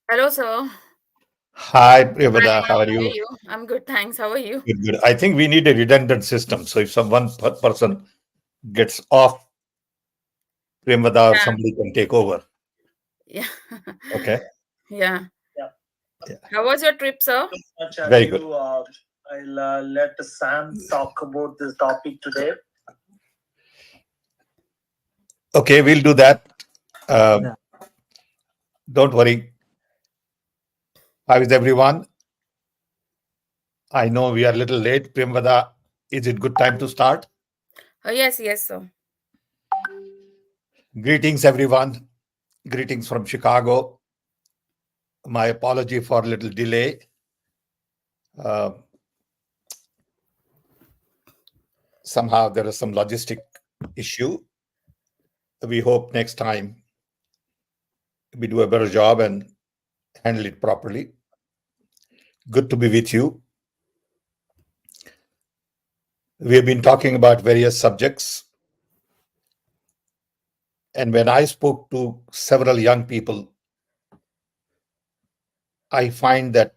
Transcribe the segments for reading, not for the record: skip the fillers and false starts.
Hello, sir. Hi, Hi, Priyavada. How are how are you? you? I'm good, thanks. How are you? Good, good. I think we need a redundant system. So if some one person gets off, Priyavada or Yeah, somebody can take over. yeah, Okay. yeah. Yeah, Yeah. How was your trip, sir? much Very good. ado, I'll let Sam talk about this topic today. Okay, we'll do that. Yeah. Don't worry. How is everyone? I know we are a little late. Priyavada, is it good time to start? Oh, yes, yes, sir. Greetings, everyone. Greetings from Chicago. My apology for a little delay. Uh, Somehow there is some logistic issue. We hope next time we do a better job and handle it properly. Good to be with you. We have been talking about various subjects. And when I spoke to several young people, I find that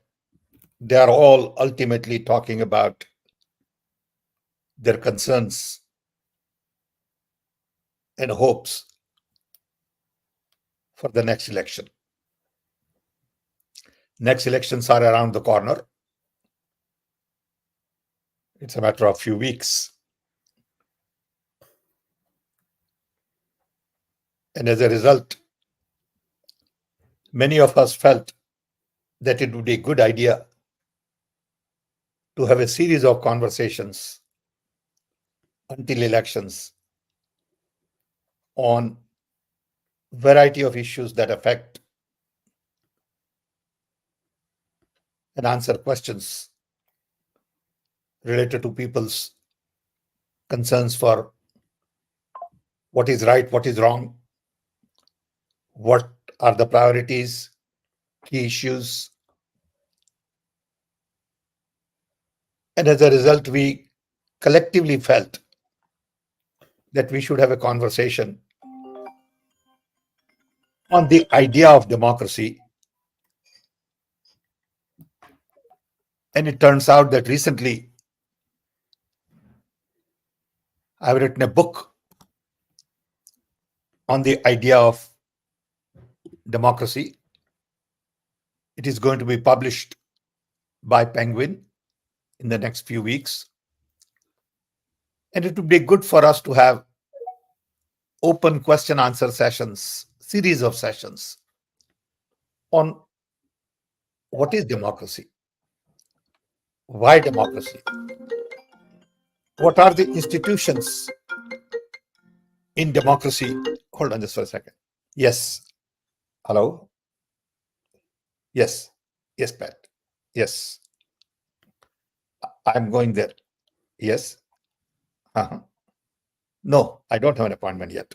they are all ultimately talking about their concerns and hopes for the next election. Next elections are around the corner. It's a matter of few weeks. And as a result, many of us felt that it would be a good idea to have a series of conversations until elections on variety of issues that affect and answer questions related to people's concerns for what is right, what is wrong, what are the priorities, key issues. And as a result, we collectively felt that we should have a conversation on the idea of democracy. And it turns out that recently I've written a book on the idea of democracy. It is going to be published by Penguin in the next few weeks. And it would be good for us to have open question answer sessions, series of sessions on what is democracy, why democracy, what are the institutions in democracy. Hold on just for a second. Yes. Hello. Yes. Yes, Pat. Yes. I'm going there. Yes. Uh-huh. No, I don't have an appointment yet.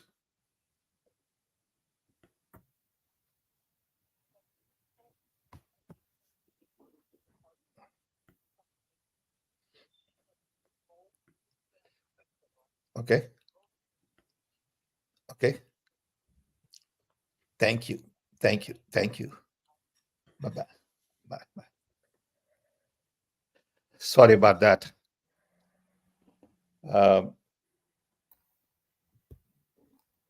Okay. Okay. Thank you. Thank you. Thank you. Bye bye. Bye bye. Sorry about that. Um,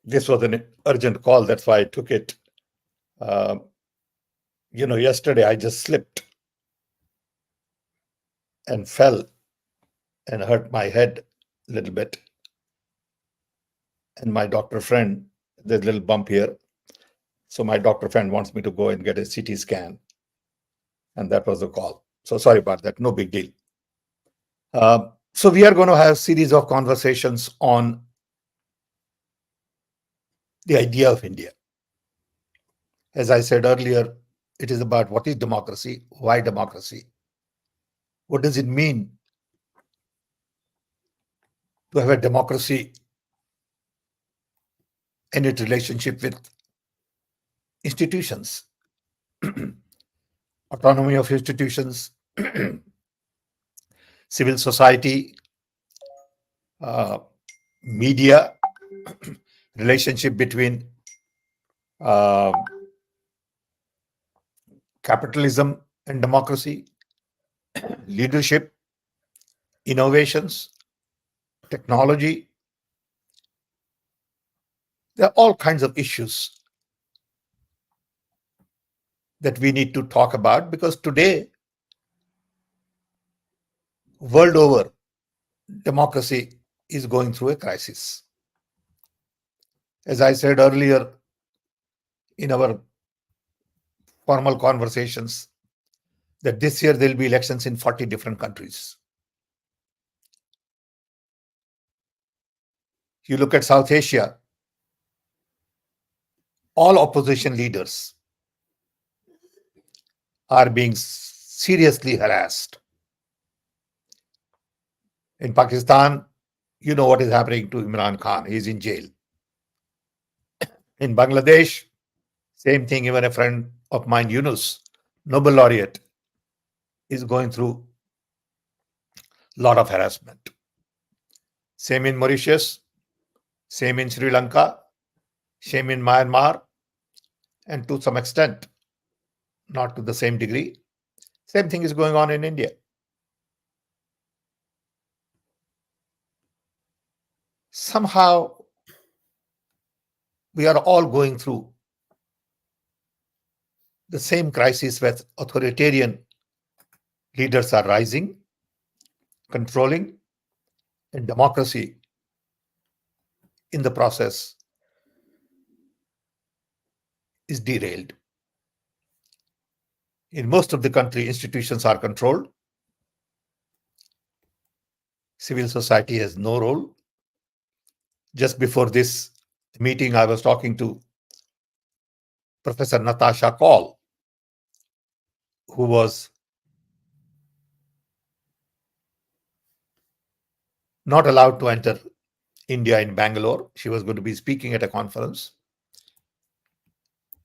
this was an urgent call. That's why I took it. Um, yesterday I just slipped and fell and hurt my head a little bit. And my doctor friend, there's a little bump here. So my doctor friend wants me to go and get a CT scan. And that was the call. So sorry about that. No big deal. So we are going to have a series of conversations on the idea of India. As I said earlier, it is about what is democracy, why democracy, what does it mean to have a democracy and its relationship with institutions, autonomy of institutions, civil society, uh, media, relationship between uh, capitalism and democracy, leadership, innovations, technology. There are all kinds of issues that we need to talk about, because today, world over, democracy is going through a crisis. As I said earlier in our formal conversations, that this year there will be elections in 40 different countries. You look at South Asia, all opposition leaders are being seriously harassed. In Pakistan, you know what is happening to Imran Khan. He's in jail. In Bangladesh, same thing. Even a friend of mine, Yunus, Nobel laureate, is going through a lot of harassment. Same in Mauritius, same in Sri Lanka, same in Myanmar, and to some extent, not to the same degree, same thing is going on in India. Somehow, we are all going through the same crisis where authoritarian leaders are rising, controlling, and democracy in the process is derailed. In most of the country, institutions are controlled. Civil society has no role. Just before this meeting, I was talking to Professor Natasha Kaul, who was not allowed to enter India in Bangalore. She was going to be speaking at a conference.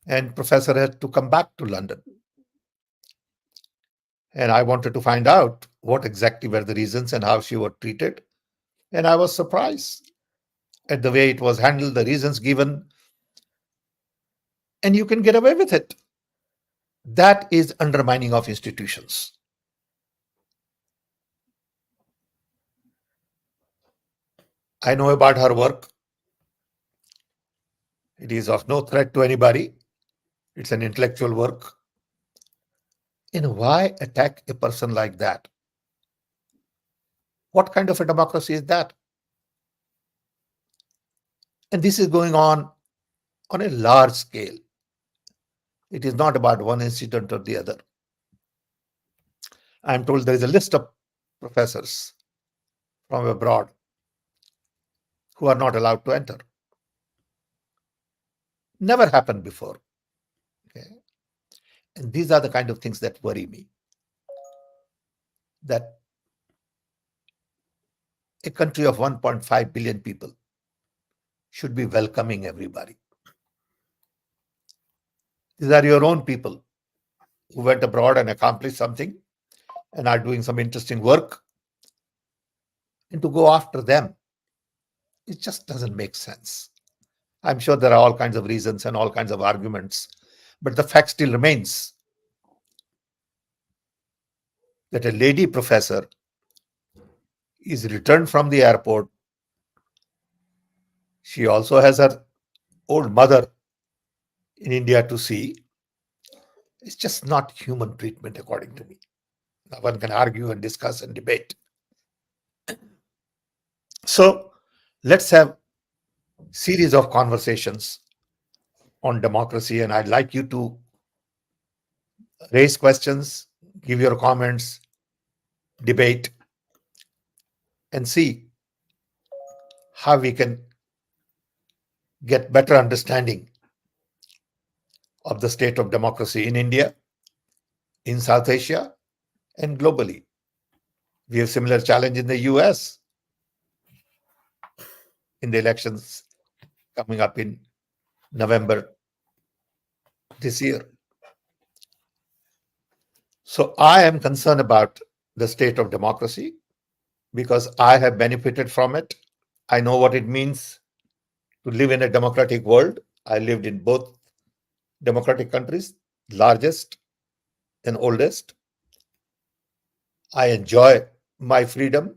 And Professor had to come back to London. And I wanted to find out what exactly were the reasons and how she was treated. And I was surprised at the way it was handled, the reasons given. And you can get away with it. That is undermining of institutions. I know about her work. It is of no threat to anybody. It's an intellectual work. And why attack a person like that? What kind of a democracy is that? And this is going on a large scale. It is not about one incident or the other. I'm told there is a list of professors from abroad who are not allowed to enter. Never happened before. Okay? And these are the kind of things that worry me. That a country of 1.5 billion people should be welcoming everybody. These are your own people who went abroad and accomplished something and are doing some interesting work. And to go after them, it just doesn't make sense. I'm sure there are all kinds of reasons and all kinds of arguments, but the fact still remains that a lady professor is returned from the airport. She also has her old mother in India to see. It's just not human treatment, according to me. Now one can argue and discuss and debate. So let's have a series of conversations on democracy, and I'd like you to raise questions, give your comments, debate, and see how we can get better understanding of the state of democracy in India, in South Asia, and globally. We have similar challenge in the US in the elections coming up in November this year. So I am concerned about the state of democracy because I have benefited from it. I know what it means to live in a democratic world. I lived in both democratic countries, largest and oldest. I enjoy my freedom,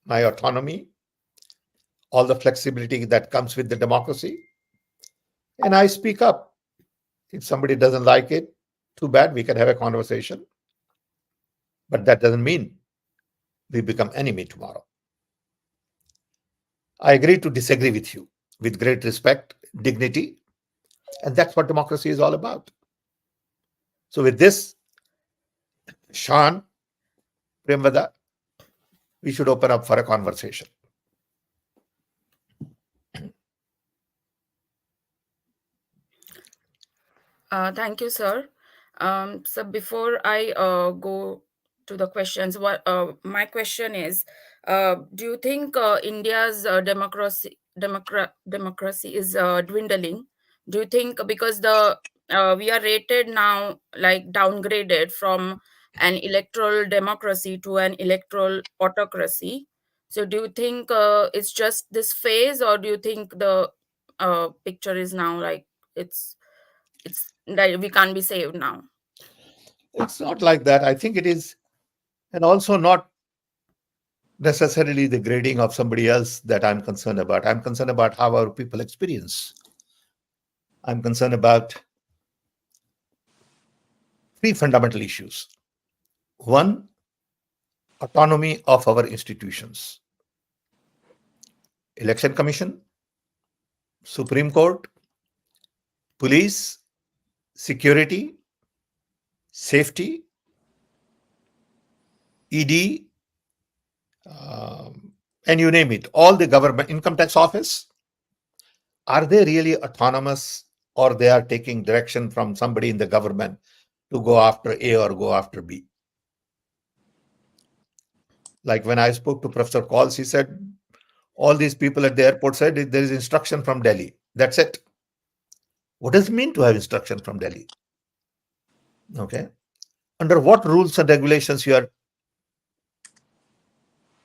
my autonomy, all the flexibility that comes with the democracy. And I speak up. If somebody doesn't like it, too bad, we can have a conversation. But that doesn't mean we become enemy tomorrow. I agree to disagree with you with great respect, dignity, and that's what democracy is all about. So with this, Sean, Premvada, we should open up for a conversation. Thank you, sir. So before I go to the questions, my question is, do you think India's democracy is dwindling? Do you think because we are rated now like downgraded from an electoral democracy to an electoral autocracy? So do you think it's just this phase, or do you think the picture is now like it's that we can't be saved now? It's not like that. I think it is, and also not necessarily the grading of somebody else that I'm concerned about. I'm concerned about how our people experience. I'm concerned about three fundamental issues. One, autonomy of our institutions. Election Commission, Supreme Court, police, security, safety, ED, and you name it, all the government, income tax office, are they really autonomous, or they are taking direction from somebody in the government to go after A or go after B? Like when I spoke to Professor Calls, he said, all these people at the airport said there is instruction from Delhi. That's it. What does it mean to have instruction from Delhi? Okay. Under what rules and regulations you are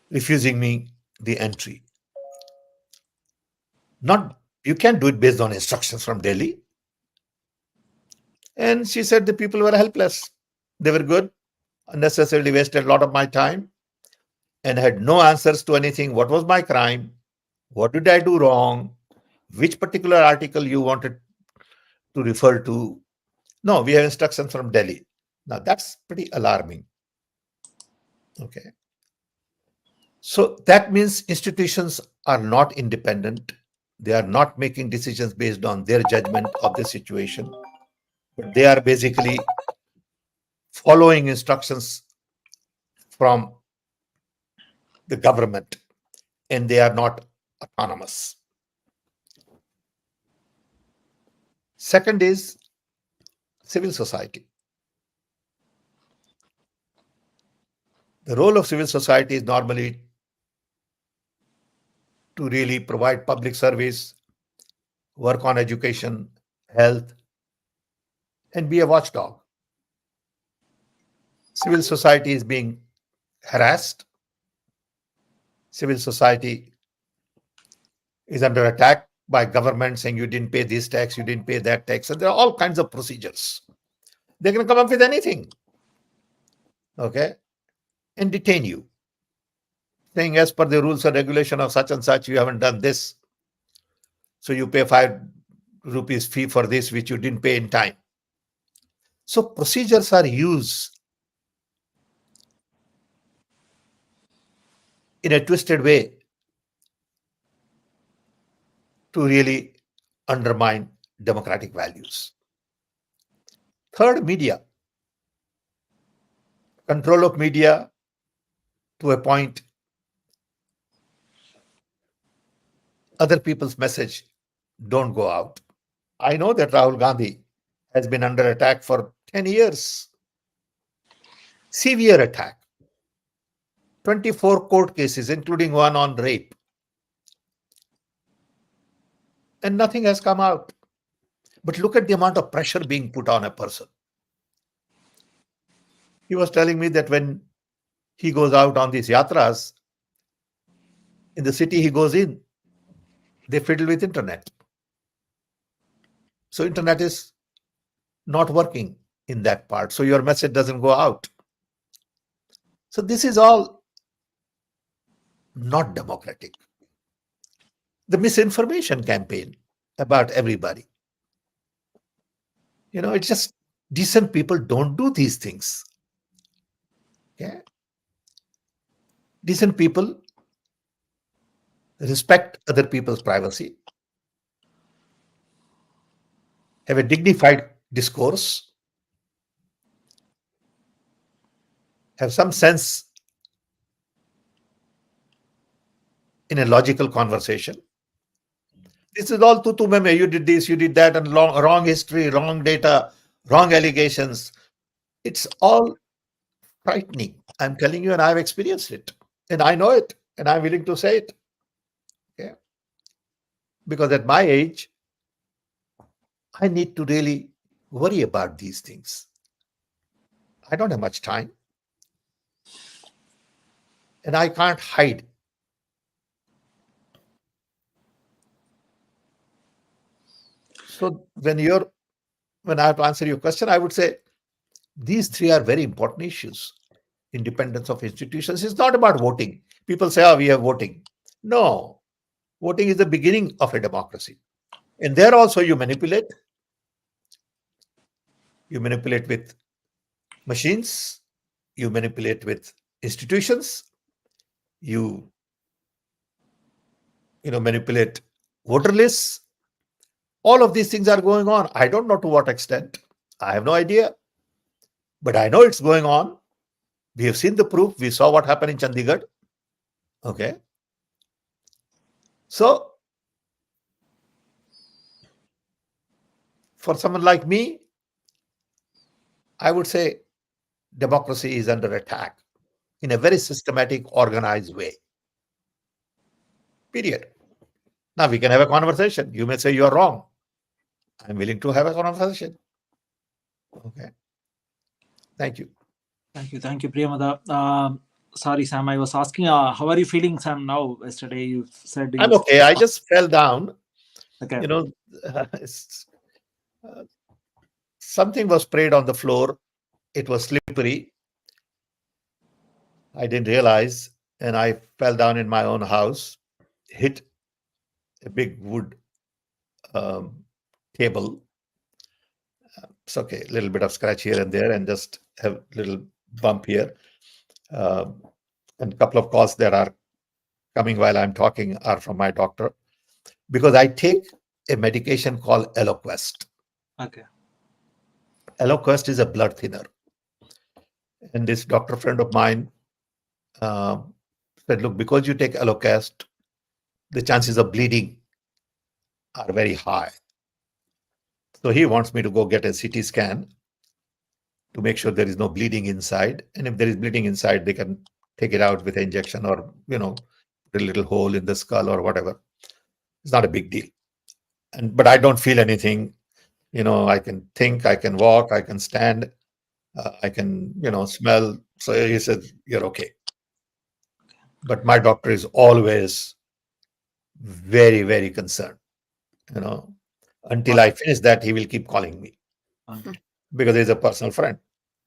refusing me the entry? Not, you can't do it based on instructions from Delhi. And she said the people were helpless. They were good, unnecessarily wasted a lot of my time, and had no answers to anything. What was my crime? What did I do wrong? Which particular article you wanted to refer to? No, we have instructions from Delhi. Now that's pretty alarming. Okay. So that means institutions are not independent. They are not making decisions based on their judgment of the situation. But they are basically following instructions from the government, and they are not autonomous. Second is civil society. The role of civil society is normally to really provide public service, work on education, health, and be a watchdog. Civil society is being harassed. Civil society is under attack by government saying you didn't pay this tax, you didn't pay that tax. And there are all kinds of procedures. They can come up with anything. Okay. And detain you, saying as per the rules and regulation of such and such, you haven't done this. So you pay 5 rupees fee for this, which you didn't pay in time. So procedures are used in a twisted way to really undermine democratic values. Third, media. Control of media to a point. Other people's message don't go out. I know that Rahul Gandhi has been under attack for 10 years. Severe attack. 24 court cases, including one on rape. And nothing has come out. But look at the amount of pressure being put on a person. He was telling me that when he goes out on these yatras, in the city he goes in, they fiddle with internet. So internet is not working. in that part, so your message doesn't go out. So this is all not democratic. The misinformation campaign about everybody. It's just decent people don't do these things. Okay? Decent people respect other people's privacy, have a dignified discourse, have some sense in a logical conversation. This is all tutu meme. You did this, you did that, and wrong history, wrong data, wrong allegations. It's all frightening. I'm telling you, and I've experienced it, and I know it, and I'm willing to say it. Okay? Because at my age, I need to really worry about these things. I don't have much time, and I can't hide. So when I have to answer your question, I would say these three are very important issues. Independence of institutions is not about voting. People say, oh, we have voting. No, voting is the beginning of a democracy. And there also you manipulate. You manipulate with machines. You manipulate with institutions. You manipulate voter lists. All of these things are going on. I don't know to what extent. I have no idea. But I know it's going on. We have seen the proof. We saw what happened in Chandigarh. Okay. So, for someone like me, I would say democracy is under attack in a very systematic, organized way. Period. Now we can have a conversation. You may say you're wrong. I'm willing to have a conversation. Okay. Thank you. Thank you, Priyamada. Sorry, Sam, I was asking, how are you feeling, Sam, now? Yesterday you said... I'm okay. I just fell down. Okay. Something was sprayed on the floor. It was slippery. I didn't realize, and I fell down in my own house, hit a big wood table. It's okay, a little bit of scratch here and there, and just have a little bump here. And a couple of calls that are coming while I'm talking are from my doctor, because I take a medication called Eloquest. Okay. Eloquest is a blood thinner. And this doctor friend of mine said, look, because you take Eloquest, the chances of bleeding are very high. So he wants me to go get a CT scan to make sure there is no bleeding inside. And if there is bleeding inside, they can take it out with an injection or, put a little hole in the skull or whatever. It's not a big deal. But I don't feel anything. I can think, I can walk, I can stand, I can, smell. So he said, you're okay. But my doctor is always very, very concerned. Until I finish that, he will keep calling me. Okay. Because he's a personal friend.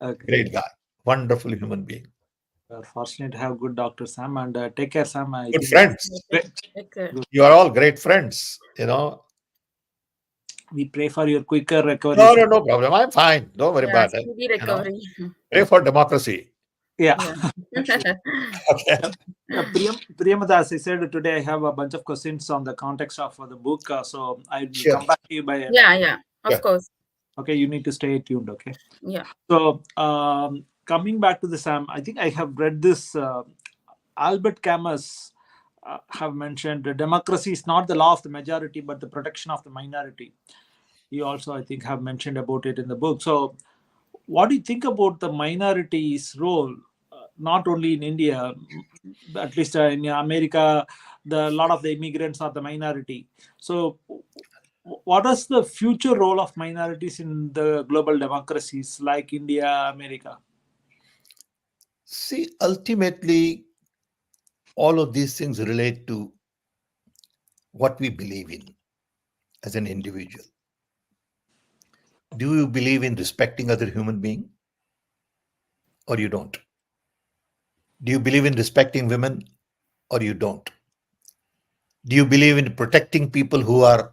Okay. Great guy. Wonderful human being. We're fortunate to have good Dr. Sam, and take care, Sam. Good friends. Take care. You are all great friends. We pray for your quicker recovery. No problem. I'm fine. Don't worry about it. Speedy recovery. Pray for democracy. Yeah. Okay. Priyamada, as I said, today I have a bunch of questions on the context of the book. So I will Sure. come back to you by... Yeah, of course. Okay, you need to stay tuned, okay? Yeah. So coming back to the Sam, I think I have read this. Albert Camus have mentioned democracy is not the law of the majority, but the protection of the minority. He also, I think, have mentioned about it in the book. So what do you think about the minority's role, not only in India, at least in America, a lot of the immigrants are the minority. So what is the future role of minorities in the global democracies like India, America? See, ultimately, all of these things relate to what we believe in as an individual. Do you believe in respecting other human being or you don't? Do you believe in respecting women or you don't? Do you believe in protecting people who are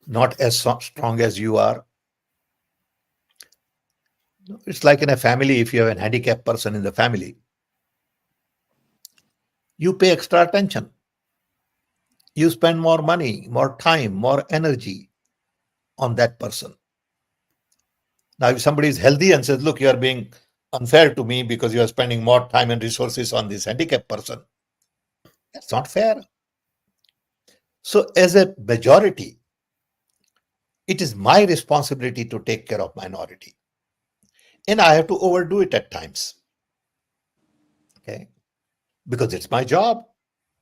not as strong as you are? It's like in a family, if you have a handicapped person in the family, you pay extra attention. You spend more money, more time, more energy on that person. Now, if somebody is healthy and says, look, you are being unfair to me because you are spending more time and resources on this handicapped person, that's not fair. So, as a majority, it is my responsibility to take care of minority. And I have to overdo it at times. Okay. Because it's my job.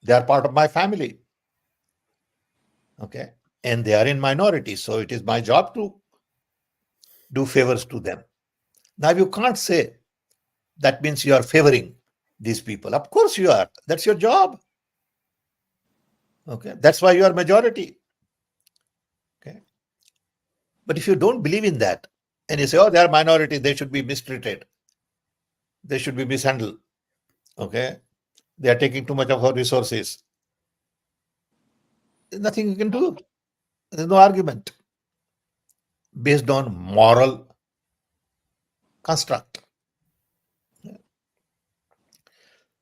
They are part of my family. Okay. And they are in minority. So it is my job to do favors to them. Now, you can't say that means you are favoring these people. Of course you are. That's your job. Okay. That's why you are majority. Okay. But if you don't believe in that and you say, oh, they are minority, they should be mistreated, they should be mishandled. Okay. They are taking too much of our resources. There's nothing you can do. There's no argument based on moral construct.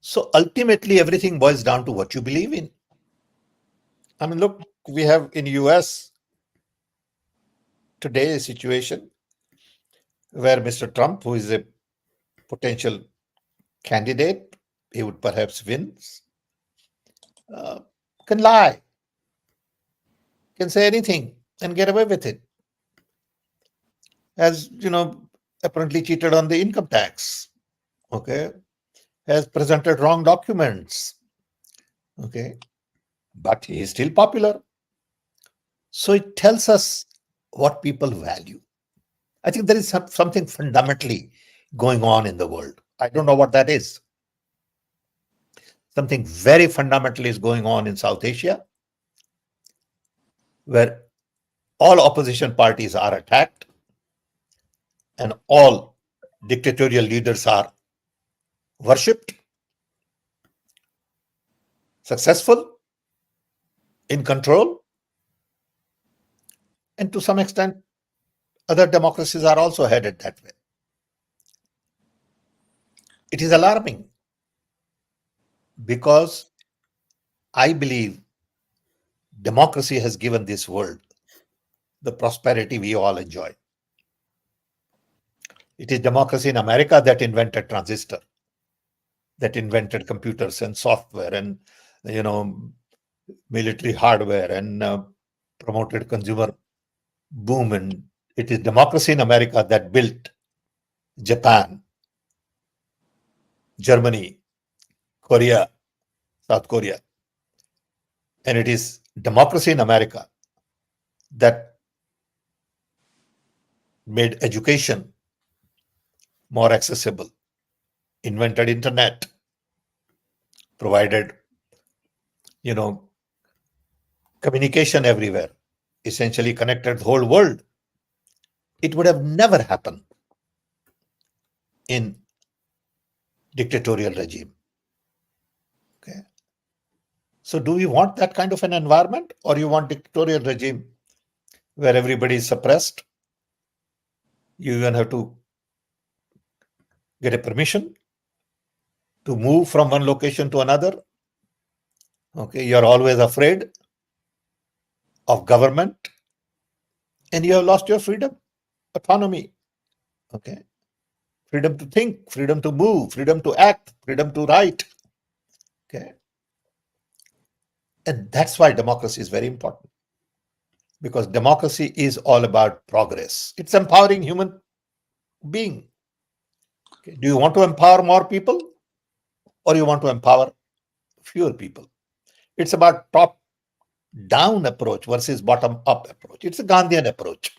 So ultimately, everything boils down to what you believe in. I mean, look, we have in US today a situation where Mr. Trump, who is a potential candidate, he would perhaps win, can lie, can say anything and get away with it. Has, apparently cheated on the income tax. Okay. Has presented wrong documents. Okay. But he is still popular. So it tells us what people value. I think there is something fundamentally going on in the world. I don't know what that is. Something very fundamental is going on in South Asia, where all opposition parties are attacked and all dictatorial leaders are worshipped, successful, in control, and to some extent, other democracies are also headed that way. It is alarming because I believe democracy has given this world the prosperity we all enjoy. It is democracy in America that invented transistor, that invented computers and software and, military hardware and promoted consumer boom. And it is democracy in America that built Japan, Germany, Korea, South Korea. And it is democracy in America that made education more accessible, invented internet, provided, communication everywhere, essentially connected the whole world. It would have never happened in dictatorial regime. Okay. So do we want that kind of an environment, or you want dictatorial regime where everybody is suppressed? You even have to get a permission to move from one location to another. Okay, you're always afraid of government and you have lost your freedom, autonomy. Okay, freedom to think, freedom to move, freedom to act, freedom to write. Okay, and that's why democracy is very important, because democracy is all about progress. It's empowering human being. Okay. Do you want to empower more people, or you want to empower fewer people? It's about top-down approach versus bottom-up approach. It's a Gandhian approach.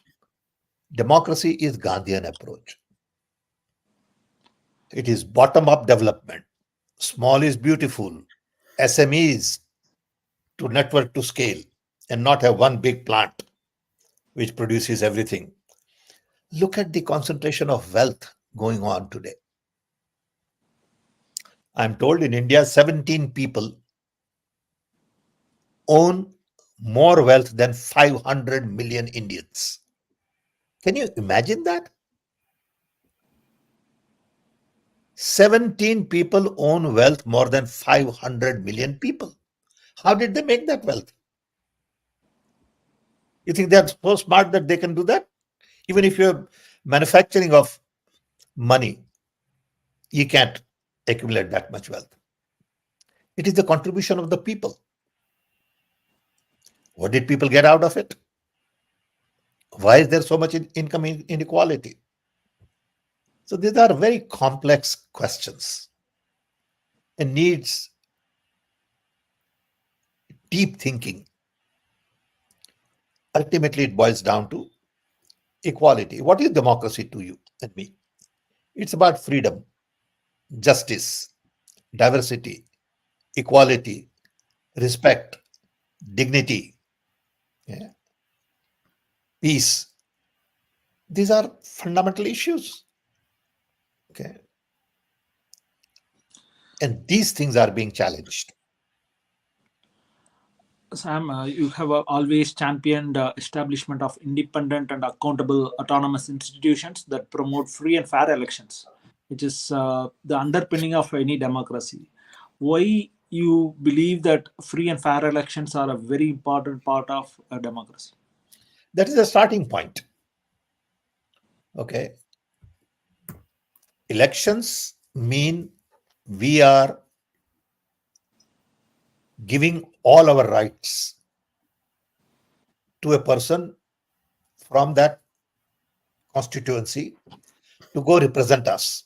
Democracy is Gandhian approach. It is bottom-up development. Small is beautiful. SMEs to network to scale and not have one big plant which produces everything. Look at the concentration of wealth going on today. I'm told in India, 17 people own more wealth than 500 million Indians. Can you imagine that? 17 people own wealth more than 500 million people. How did they make that wealth? You think they're so smart that they can do that? Even if you're manufacturing of money, you can't accumulate that much wealth. It is the contribution of the people. What did people get out of it? Why is there so much income inequality? So these are very complex questions and needs deep thinking. Ultimately, it boils down to equality. What is democracy to you and me? It's about freedom, justice, diversity, equality, respect, dignity, yeah, peace. These are fundamental issues. Okay. And these things are being challenged. Sam, you have always championed establishment of independent and accountable autonomous institutions that promote free and fair elections, which is the underpinning of any democracy. Why you believe that free and fair elections are a very important part of a democracy? That is a starting point. Okay. Elections mean we are giving all our rights to a person from that constituency to go represent us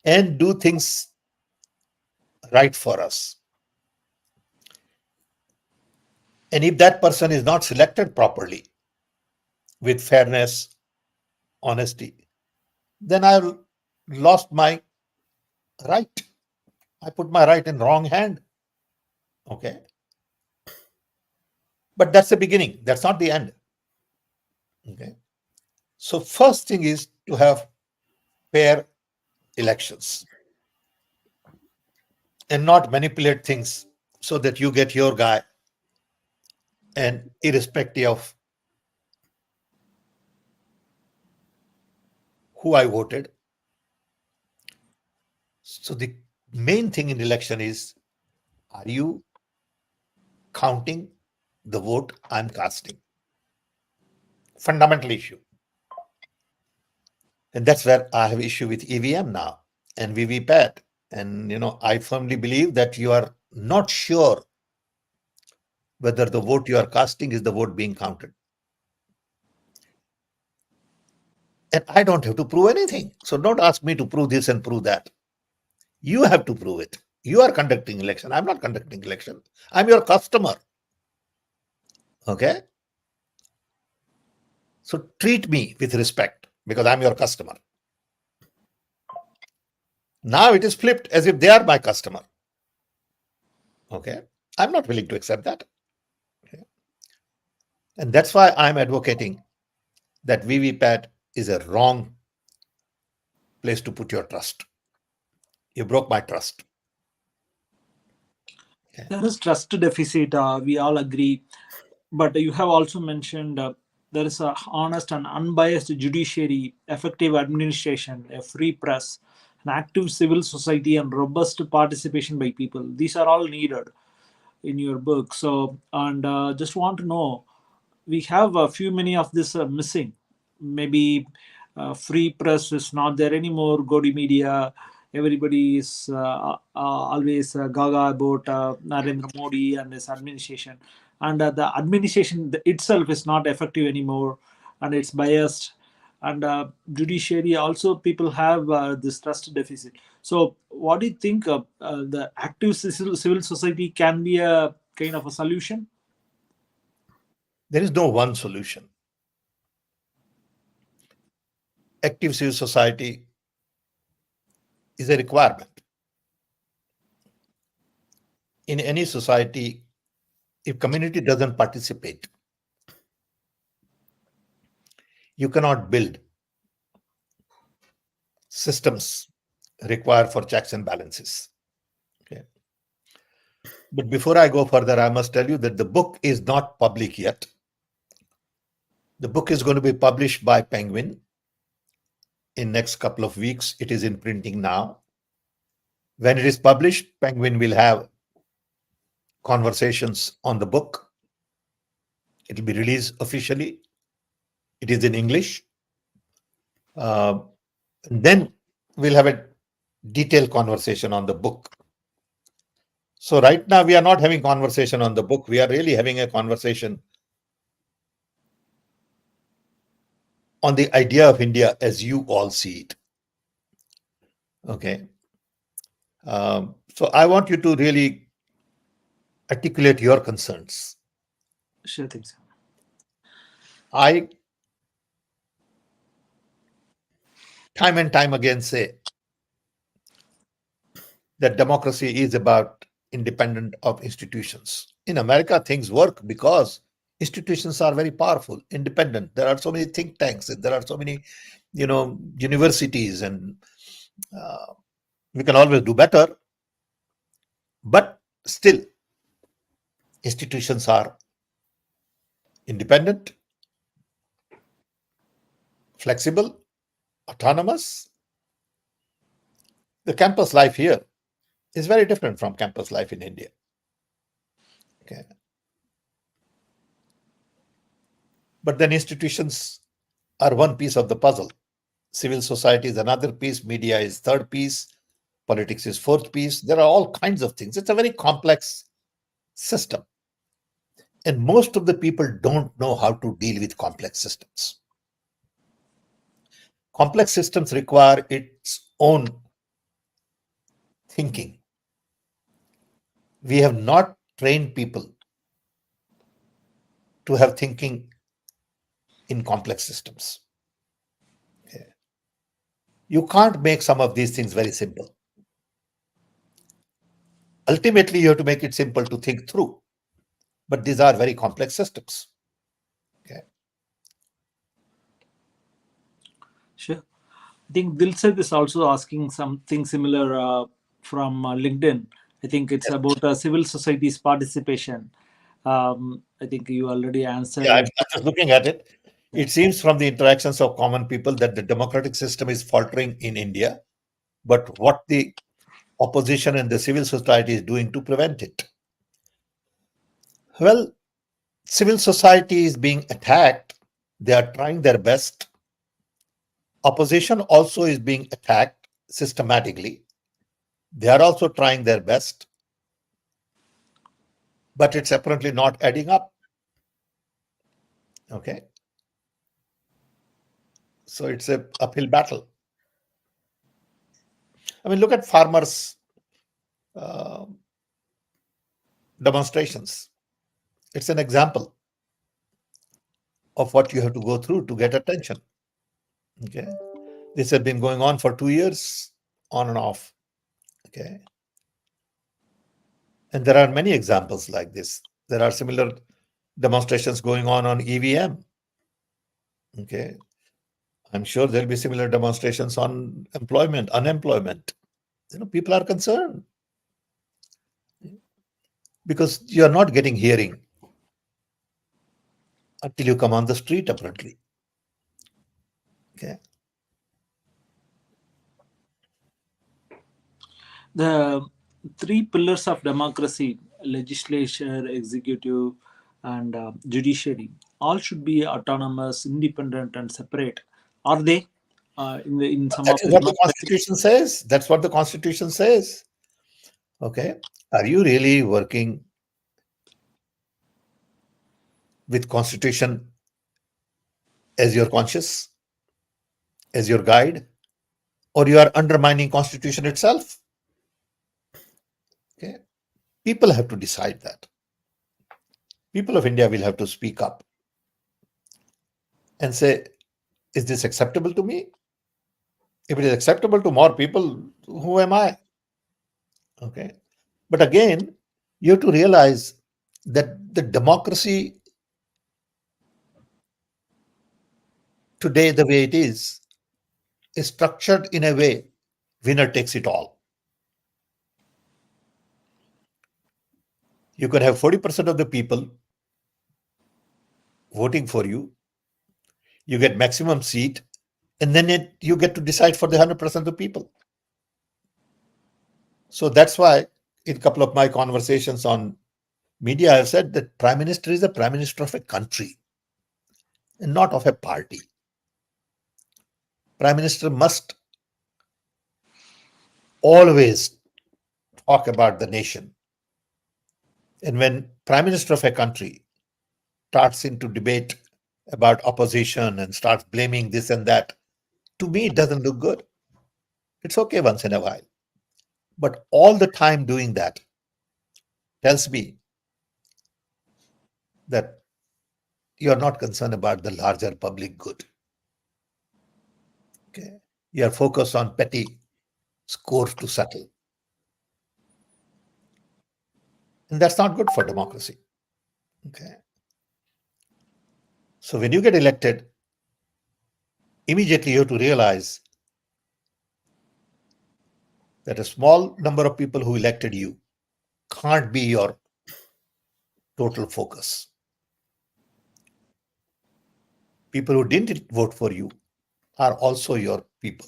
and do things right for us. And if that person is not selected properly with fairness, honesty, then I've lost my right. I put my right in wrong hand. Okay. But that's the beginning. That's not the end. Okay. So first thing is to have fair elections and not manipulate things so that you get your guy, and irrespective of who I voted. So the main thing in election is, are you counting the vote I'm casting? Fundamental issue. And that's where I have issue with EVM now and VVPAT. And I firmly believe that you are not sure whether the vote you are casting is the vote being counted. And I don't have to prove anything. So don't ask me to prove this and prove that. You have to prove it. You are conducting election. I'm not conducting election. I'm your customer. Okay? So treat me with respect because I'm your customer. Now it is flipped as if they are my customer. Okay? I'm not willing to accept that. Okay? And that's why I'm advocating that VVPAT is a wrong place to put your trust. You broke my trust. Okay. There is trust deficit, we all agree. But you have also mentioned there is a honest and unbiased judiciary, effective administration, a free press, an active civil society, and robust participation by people. These are all needed in your book. So, and just want to know, we have a few many of this missing. Maybe free press is not there anymore. Godi media, everybody is always gaga about Narendra Modi and his administration, and the administration itself is not effective anymore, and it's biased. And judiciary also, people have this trust deficit. So, what do you think? The active civil society can be a kind of a solution? There is no one solution. Active civil society is a requirement. In any society, if community doesn't participate, you cannot build systems required for checks and balances. Okay. But before I go further, I must tell you that the book is not public yet. The book is going to be published by Penguin in next couple of weeks. It is in printing now. When it is published, Penguin will have conversations on the book. It will be released officially. It is in English. Then we'll have a detailed conversation on the book. So right now we are not having conversation on the book. We are really having a conversation on the idea of India as you all see it. Okay. So I want you to really articulate your concerns. Sure thing, sir. I time and time again say that democracy is about independent of institutions. In America, things work because institutions are very powerful, independent. There are so many think tanks, and there are so many, universities, and we can always do better. But still, institutions are independent, flexible, autonomous. The campus life here is very different from campus life in India. Okay. But then institutions are one piece of the puzzle. Civil society is another piece, media is third piece, politics is fourth piece. There are all kinds of things. It's a very complex system. And most of the people don't know how to deal with complex systems. Complex systems require its own thinking. We have not trained people to have thinking in complex systems. Okay. You can't make some of these things very simple. Ultimately, you have to make it simple to think through. But these are very complex systems. Okay. Sure. I think Dilsad is also asking something similar from LinkedIn. I think it's about civil society's participation. I think you already answered. Yeah, I'm just looking at it. It seems from the interactions of common people that the democratic system is faltering in India, but what the opposition and the civil society is doing to prevent it? Well, civil society is being attacked. They are trying their best. Opposition also is being attacked systematically. They are also trying their best, but it's apparently not adding up. Okay. So it's an uphill battle. I mean, look at farmers' demonstrations. It's an example of what you have to go through to get attention. Okay. This has been going on for 2 years, on and off. Okay. And there are many examples like this. There are similar demonstrations going on EVM. Okay. I'm sure there'll be similar demonstrations on unemployment. People are concerned because you're not getting hearing until you come on the street, apparently. Okay. The three pillars of democracy, legislature, executive, and judiciary, all should be autonomous, independent, and separate. Are they? In some That of is what the Constitution says. That's what the Constitution says. Okay. Are you really working with Constitution as your conscience, as your guide, or you are undermining Constitution itself? Okay. People have to decide that. People of India will have to speak up and say, is this acceptable to me? If it is acceptable to more people, who am I? Okay. But again, you have to realize that the democracy today, the way it is structured in a way winner takes it all. You could have 40% of the people voting for you, you get maximum seat, and then you get to decide for the 100% of the people. So that's why in a couple of my conversations on media, I've said that Prime Minister is a Prime Minister of a country and not of a party. Prime Minister must always talk about the nation. And when Prime Minister of a country starts into debate about opposition and starts blaming this and that, to me, it doesn't look good. It's okay once in a while. But all the time doing that tells me that you're not concerned about the larger public good. Okay. You're focused on petty scores to settle. And that's not good for democracy. Okay. So when you get elected, immediately you have to realize that a small number of people who elected you can't be your total focus. People who didn't vote for you are also your people.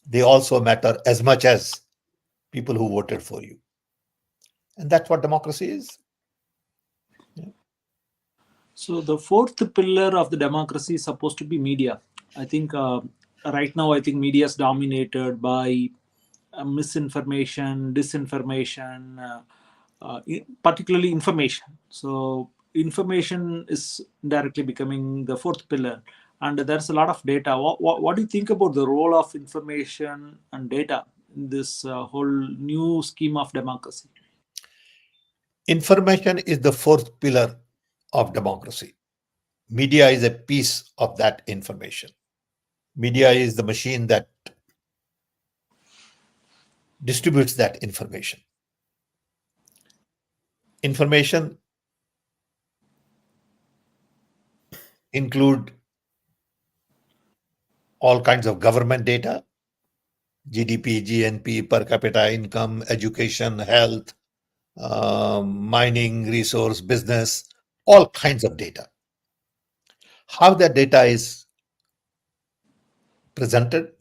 They also matter as much as people who voted for you. And that's what democracy is. So the fourth pillar of the democracy is supposed to be media. I think right now, I think media is dominated by misinformation, disinformation, particularly information. So information is directly becoming the fourth pillar, and there's a lot of data. What do you think about the role of information and data in this whole new scheme of democracy? Information is the fourth pillar of democracy. Media is a piece of that information. Media is the machine that distributes that information. Information include all kinds of government data, GDP, GNP, per capita income, education, health, mining, resource, business, all kinds of data. How that data is presented,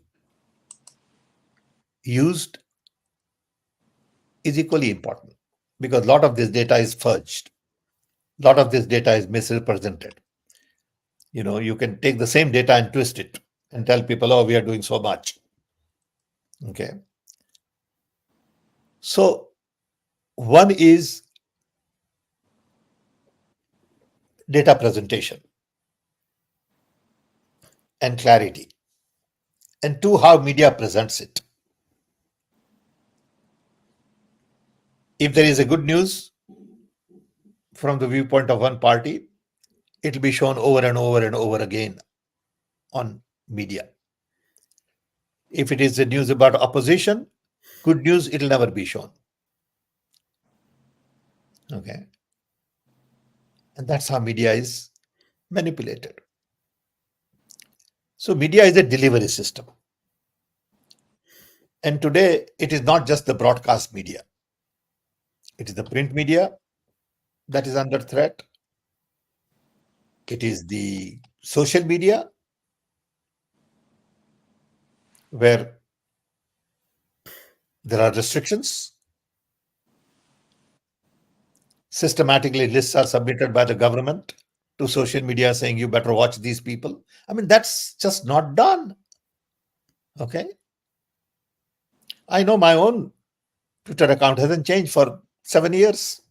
used, is equally important, because a lot of this data is fudged. A lot of this data is misrepresented. You can take the same data and twist it and tell people, oh, we are doing so much. Okay. So one is data presentation and clarity, and two, how media presents it. If there is a good news from the viewpoint of one party, it will be shown over and over and over again on media. If it is the news about opposition, good news, it will never be shown. Okay. And that's how media is manipulated. So media is a delivery system. And today, it is not just the broadcast media. It is the print media that is under threat. It is the social media, where there are restrictions. Systematically, lists are submitted by the government to social media saying you better watch these people. I mean, that's just not done. Okay. I know my own Twitter account hasn't changed for 7 years.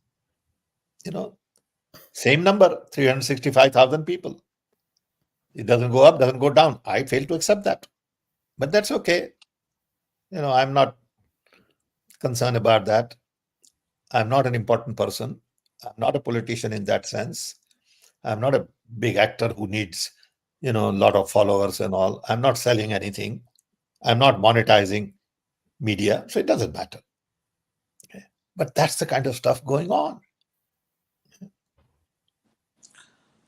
Same number, 365,000 people. It doesn't go up, doesn't go down. I fail to accept that. But that's okay. I'm not concerned about that. I'm not an important person. I'm not a politician in that sense. I'm not a big actor who needs, a lot of followers and all. I'm not selling anything. I'm not monetizing media. So it doesn't matter. Okay. But that's the kind of stuff going on.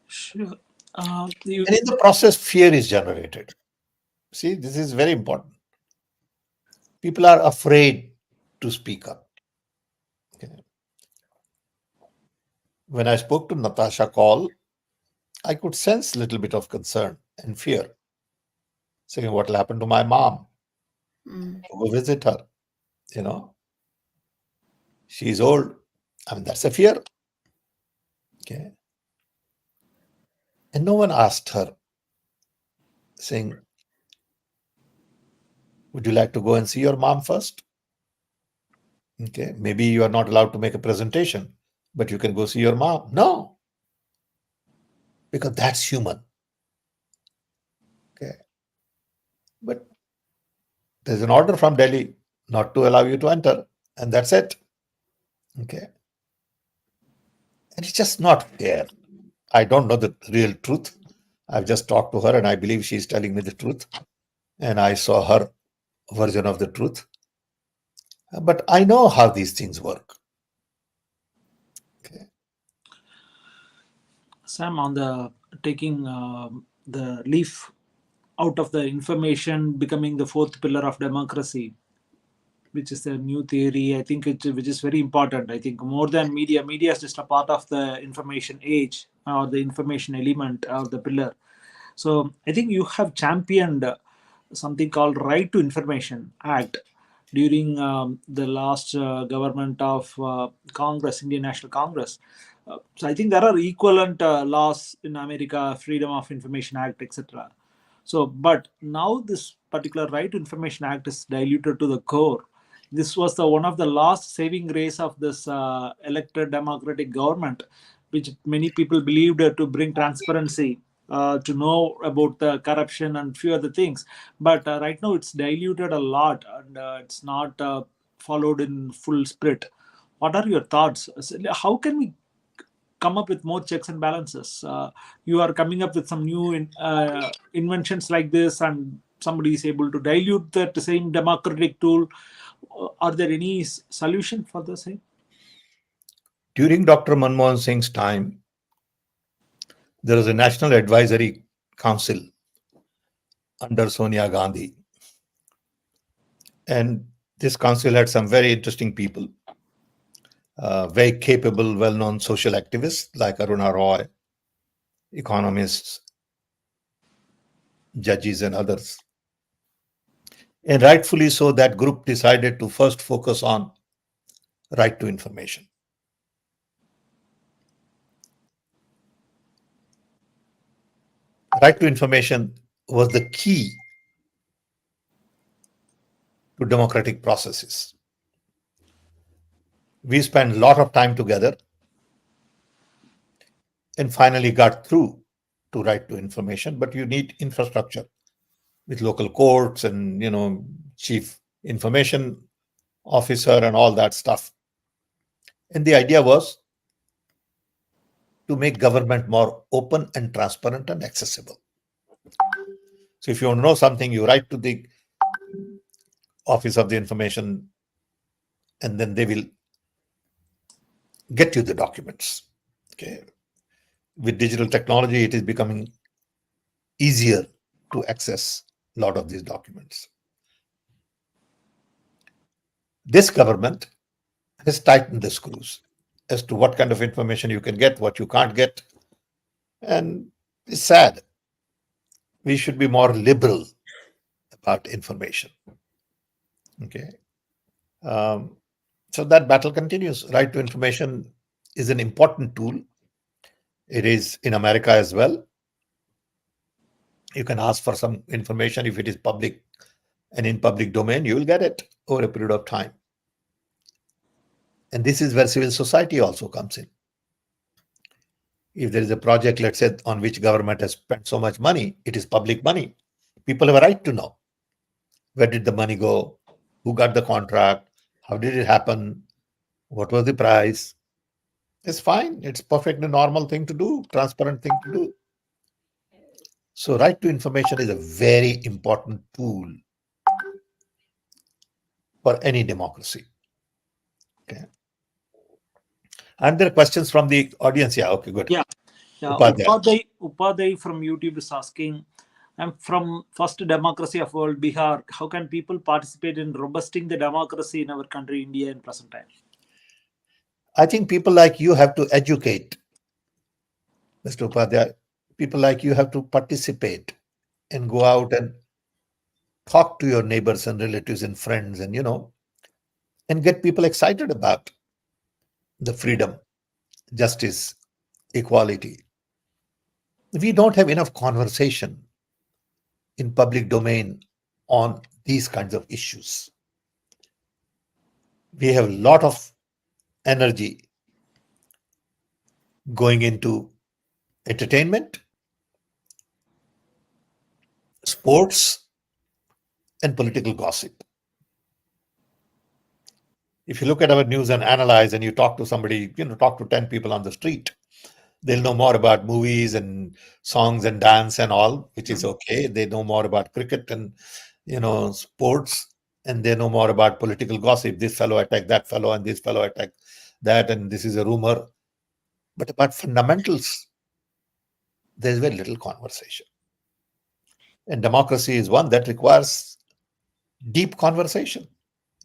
Sure. You, And in the process, fear is generated. See, this is very important. People are afraid to speak up. Okay. When I spoke to Natasha Call, I could sense a little bit of concern and fear, saying, what will happen to my mom? Mm. Go visit her. You know, she's old. I mean, that's a fear. Okay. And no one asked her, saying, would you like to go and see your mom first? Okay. Maybe you are not allowed to make a presentation, but you can go see your mom. No, because that's human. Okay. But there's an order from Delhi not to allow you to enter, and that's it. Okay. And it's just not fair. I don't know the real truth. I've just talked to her, and I believe she's telling me the truth. And I saw her version of the truth. But I know how these things work. Okay. Sam, on the taking the leaf out of the information becoming the fourth pillar of democracy, which is a new theory, I think which is very important. I think more than media is just a part of the information age or the information element or the pillar. So I think you have championed something called Right to Information Act during the last government of Congress, Indian National Congress. So I think there are equivalent laws in America, Freedom of Information Act, etc. So, but now this particular Right to Information Act is diluted to the core. This was the one of the last saving grace of this elected democratic government, which many people believed to bring transparency, to know about the corruption and few other things. But right now it's diluted a lot, and it's not followed in full spirit. What are your thoughts? So, how can we come up with more checks and balances? You are coming up with some new inventions like this, and somebody is able to dilute that same democratic tool. Are there any solution for the same? During Dr. Manmohan Singh's time, there was a National Advisory Council under Sonia Gandhi. And this council had some very interesting people, very capable, well-known social activists like Aruna Roy, economists, judges, and others. And rightfully so, that group decided to first focus on right to information. Right to information was the key to democratic processes. We spent a lot of time together and finally got through to right to information, but you need infrastructure with local courts and, chief information officer and all that stuff. And the idea was to make government more open and transparent and accessible. So if you want to know something, you write to the Office of the Information, and then they will get you the documents. Okay. With digital technology, it is becoming easier to access a lot of these documents. This government has tightened the screws as to what kind of information you can get, what you can't get. And it's sad. We should be more liberal about information. Okay. So that battle continues. Right to information is an important tool. It is in America as well. You can ask for some information if it is public and in public domain, you will get it over a period of time. And this is where civil society also comes in. If there is a project, let's say, on which government has spent so much money, it is public money. People have a right to know where did the money go, who got the contract, how did it happen, what was the price. It's fine. It's perfectly normal thing to do, transparent thing to do. So right to information is a very important tool for any democracy. Okay. And there are questions from the audience. Yeah, okay, good. Yeah. Yeah, Upadhyay. Upaday from YouTube is asking, I'm from First Democracy of World, Bihar. How can people participate in robusting the democracy in our country, India, in present time? I think people like you have to educate, Mr. Upadhyay. People like you have to participate and go out and talk to your neighbors and relatives and friends and, and get people excited about the freedom, justice, equality. We don't have enough conversation in public domain on these kinds of issues. We have a lot of energy going into entertainment, sports, and political gossip. If you look at our news and analyze and you talk to somebody, talk to 10 people on the street, they'll know more about movies and songs and dance and all, which is okay. They know more about cricket and, sports, and they know more about political gossip. This fellow attacked that fellow and this fellow attacked that, and this is a rumor. But about fundamentals, there's very little conversation. And democracy is one that requires deep conversation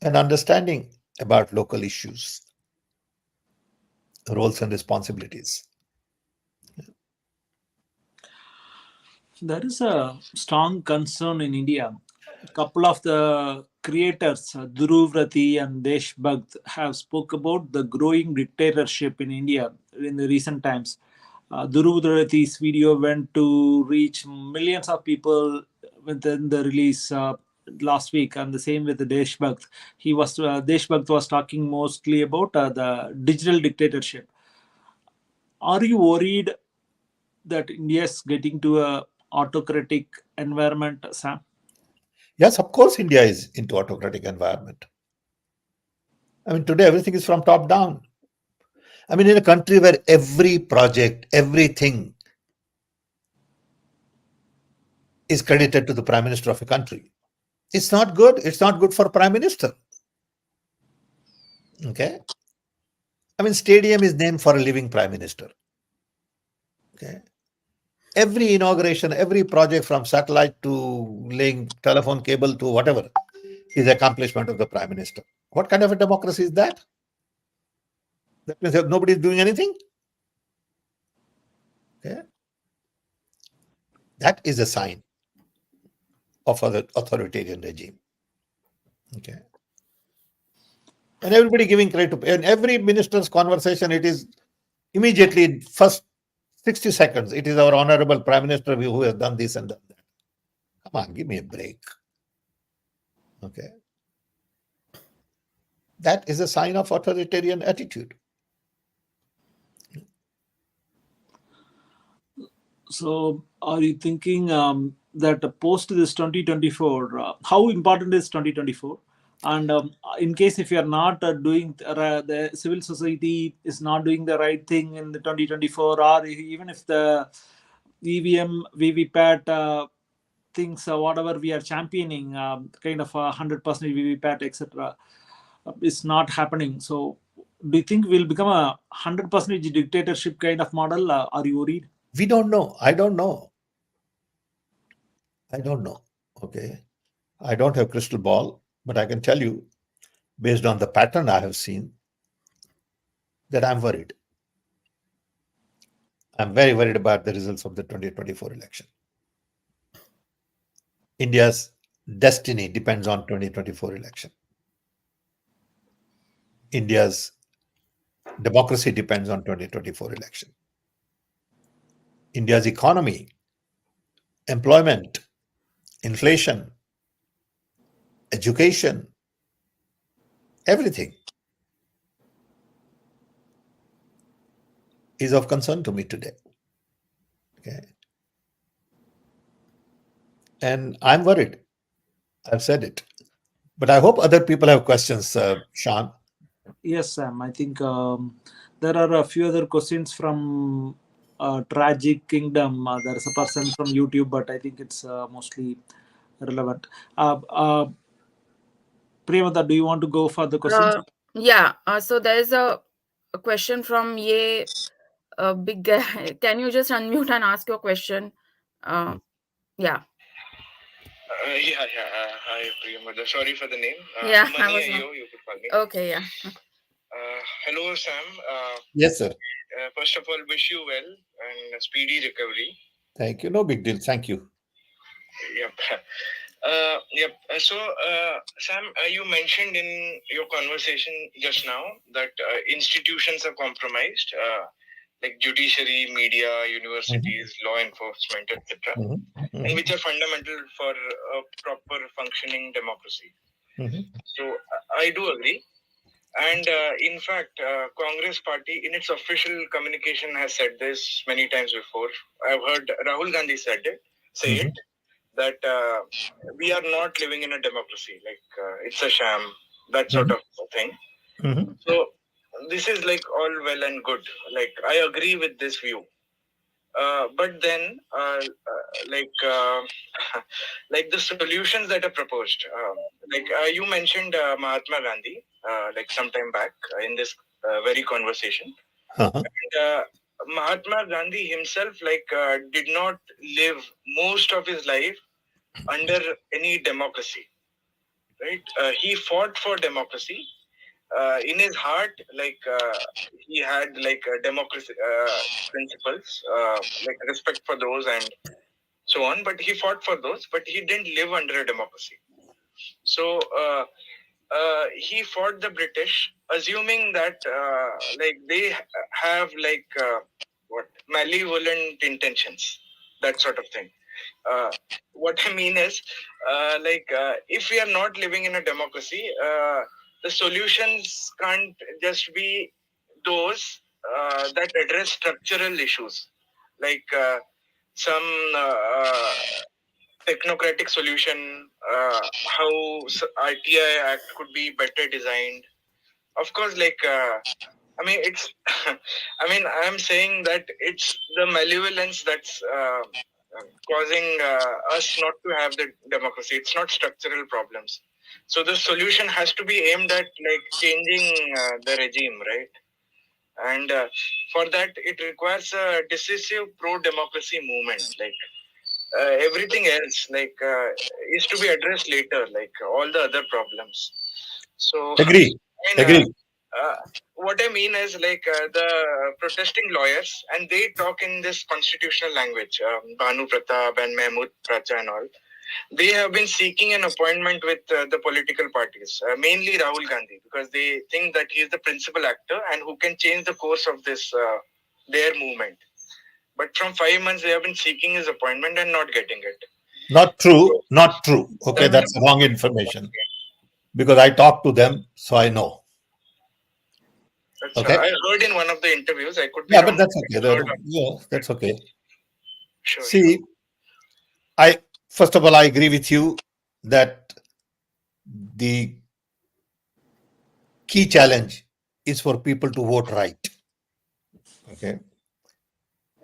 and understanding about local issues, roles and responsibilities. There is a strong concern in India. A couple of the creators, Dhruv Rathi and Deshbhakt, have spoke about the growing dictatorship in India in the recent times. Dhruv Rathi's video went to reach millions of people within the release last week, and the same with the Deshbhakt. Deshbhakt was talking mostly about the digital dictatorship. Are you worried that India is getting to a autocratic environment, Sam? Yes, of course, India is into autocratic environment. I mean, today everything is from top down. I mean, in a country where every project, everything is credited to the prime minister of a country, it's not good. It's not good for prime minister. Okay. I mean, stadium is named for a living prime minister. Okay. Every inauguration, every project from satellite to laying telephone cable to whatever is accomplishment of the prime minister. What kind of a democracy is that? That means that nobody is doing anything? Okay. That is a sign of an authoritarian regime. Okay. And everybody giving credit to, and every minister's conversation, it is immediately first 60 seconds. It is our honorable prime minister who has done this and done that. Come on, give me a break. Okay. That is a sign of authoritarian attitude. So, are you thinking that post this 2024, how important is 2024? And in case if you are not doing the civil society is not doing the right thing in the 2024, or even if the EVM, VVPAT things, whatever we are championing, kind of 100% VVPAT, etc., is not happening. So, do you think we'll become a 100% dictatorship kind of model? Are you worried? We don't know. I don't know. I don't know. Okay. I don't have crystal ball, but I can tell you, based on the pattern I have seen, that I'm worried. I'm very worried about the results of the 2024 election. India's destiny depends on 2024 election. India's democracy depends on 2024 election. India's economy, employment, inflation, education, everything is of concern to me today. Okay. And I'm worried. I've said it. But I hope other people have questions, Sean. Yes, Sam. I think there are a few other questions from Tragic Kingdom. There's a person from YouTube, but I think it's mostly relevant. Priyamata, do you want to go for the questions? Yeah. So there's a question from Ye Big guy, can you just unmute and ask your question? Yeah. Hi, Priyamada. Sorry for the name. Yeah, I Mani was not. Ayo, you could call me. Okay, yeah. Hello, Sam. Yes, sir. First of all, wish you well and a speedy recovery. Thank you. No big deal. Thank you. Yep. So, Sam, you mentioned in your conversation just now that institutions are compromised, like judiciary, media, universities, law enforcement, etc., and which are fundamental for a proper functioning democracy. So, I do agree. And in fact, Congress party in its official communication has said this many times before. I've heard Rahul Gandhi say it, that we are not living in a democracy, like it's a sham, that sort of thing. So this is like all well and good. Like I agree with this view. But then, like the solutions that are proposed, you mentioned Mahatma Gandhi, like some time back in this very conversation. And Mahatma Gandhi himself, did not live most of his life under any democracy, right? He fought for democracy. In his heart, he had democracy principles, like respect for those and so on. But he fought for those, but he didn't live under a democracy. So he fought the British, assuming that they have malevolent intentions, that sort of thing. What I mean is, if we are not living in a democracy, the solutions can't just be those that address structural issues, like some technocratic solution, how RTI Act could be better designed. Of course, it's. I'm saying that it's the malevolence that's causing us not to have the democracy. It's not structural problems. So the solution has to be aimed at changing the regime, right? And for that, it requires a decisive pro-democracy movement. Everything else, is to be addressed later, like all the other problems. So Agree. what I mean is the protesting lawyers, and they talk in this constitutional language, Bhanu Pratap and Mehmood Pracha and all. They have been seeking an appointment with the political parties, mainly Rahul Gandhi, because they think that he is the principal actor and who can change the course of this their movement. But from 5 months, they have been seeking his appointment and not getting it. Not true. Not true. Okay, that's wrong information. Because I talked to them, so I know. Okay. I heard in one of the interviews. I could be Yeah, wrong. but that's okay. That's okay. Sure. See, first of all, I agree with you that the key challenge is for people to vote right. Okay.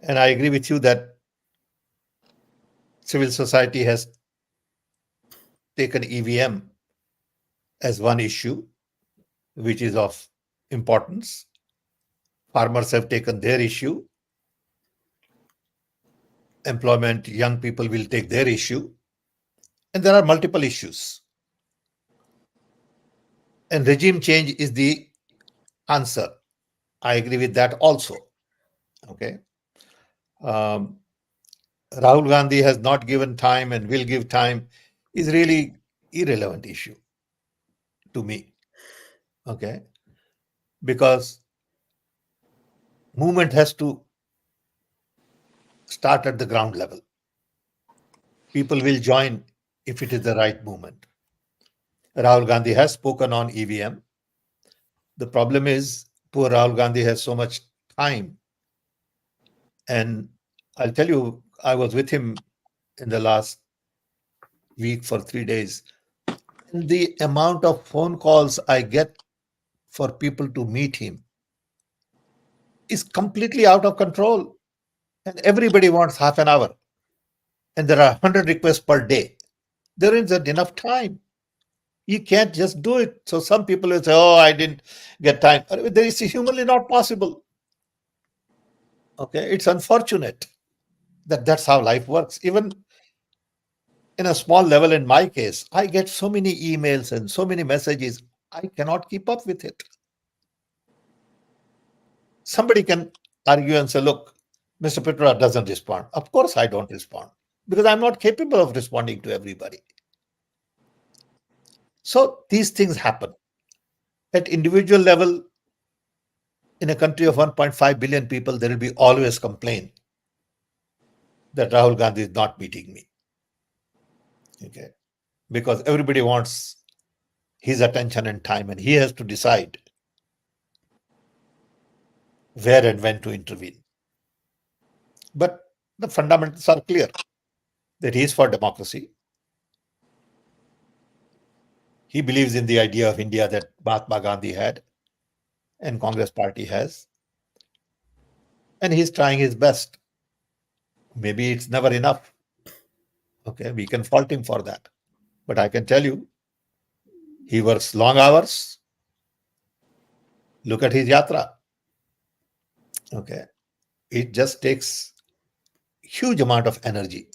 And I agree with you that civil society has taken EVM as one issue, which is of importance. Farmers have taken their issue. Employment, young people will take their issue. And there are multiple issues. And regime change is the answer. I agree with that also. Okay. Rahul Gandhi has not given time and will give time is really irrelevant issue to me. Okay. Because movement has to start at the ground level. People will join if it is the right movement. Rahul Gandhi has spoken on EVM. The problem is poor Rahul Gandhi has so much time. And I'll tell you, I was with him in the last week for 3 days. And the amount of phone calls I get for people to meet him is completely out of control. And everybody wants half an hour. And there are 100 requests per day. There isn't enough time. You can't just do it. So some people will say, oh, I didn't get time. There is humanly not possible. Okay, it's unfortunate that that's how life works. Even in a small level, in my case, I get so many emails and so many messages, I cannot keep up with it. Somebody can argue and say, look, Mr. Pitra doesn't respond. Of course, I don't respond because I'm not capable of responding to everybody. So these things happen. At individual level, in a country of 1.5 billion people, there will be always complaint that Rahul Gandhi is not meeting me. Okay. Because everybody wants his attention and time, and he has to decide where and when to intervene. But the fundamentals are clear that he is for democracy. He believes in the idea of India that Mahatma Gandhi had and Congress party has. And he's trying his best. Maybe it's never enough. Okay, we can fault him for that. But I can tell you, he works long hours. Look at his yatra. Okay. It just takes huge amount of energy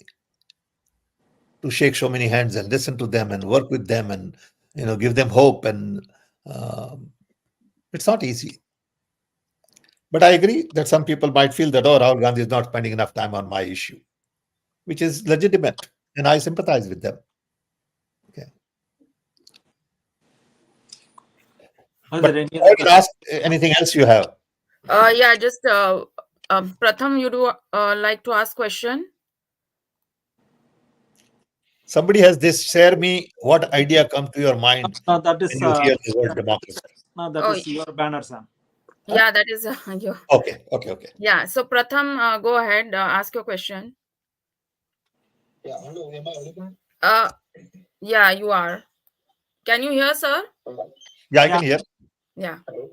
to shake so many hands and listen to them and work with them and give them hope, and it's not easy. But I agree that some people might feel that, oh, Rahul Gandhi is not spending enough time on my issue, which is legitimate, and I sympathize with them. Okay. Are But there any I other will questions? ask anything else you have. Yeah, just Pratham, you do like to ask question? Somebody has this, share me what idea come to your mind No, that when is you hear the word democracy. no, that Oh, is your banner, Sam. yeah, that is your. Okay. Yeah, so Pratham, go ahead, ask your question. Yeah, hello, am I audible? Yeah, you are. Can you hear, sir? Yeah, I can hear. Yeah. Hello.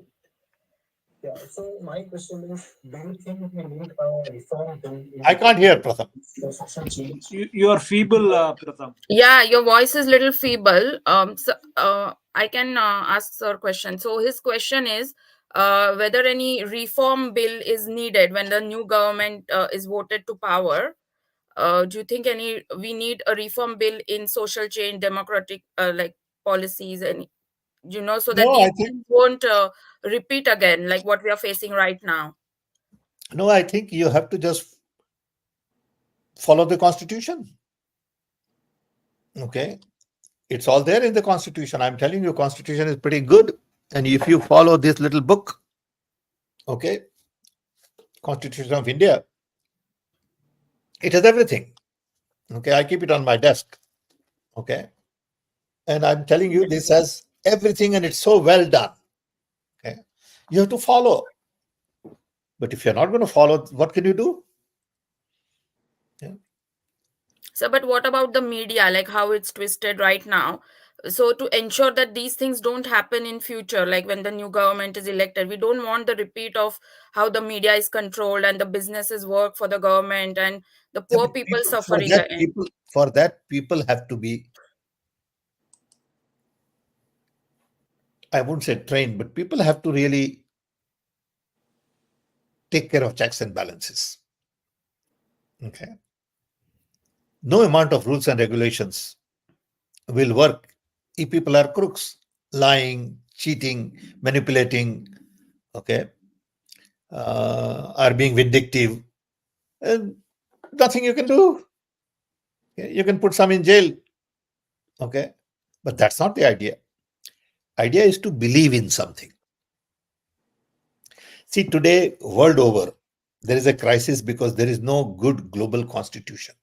Yeah, so my question is, do you think we need a reform bill in I can't hear, Pratham. for social change? You are feeble, Pratham. Yeah, your voice is little feeble. So, I can ask sir question. So his question is whether any reform bill is needed when the new government is voted to power. Do you think we need a reform bill in social change, democratic like policies, and so that No, these I think things won't repeat again, like what we are facing right now? you have to just follow the Constitution. Okay. It's all there in the Constitution. I'm telling you, Constitution is pretty good. And if you follow this little book, okay, Constitution of India, it has everything. Okay, I keep it on my desk. Okay. And I'm telling you, this has everything and it's so well done. Okay. You have to follow. But if you're not going to follow, what can you do? So, but what about the media, like how it's twisted right now? So, to ensure that these things don't happen in future, like when the new government is elected, we don't want the repeat of how the media is controlled and the businesses work for the government and the Yeah, poor but people for suffering. that, people have to be, I wouldn't say trained, but people have to really take care of checks and balances. Okay. No amount of rules and regulations will work if people are crooks, lying, cheating, manipulating, okay, are being vindictive. And nothing you can do. Okay? You can put some in jail. Okay. But that's not the idea. Idea is to believe in something. See, today, world over, there is a crisis because there is no good global constitution.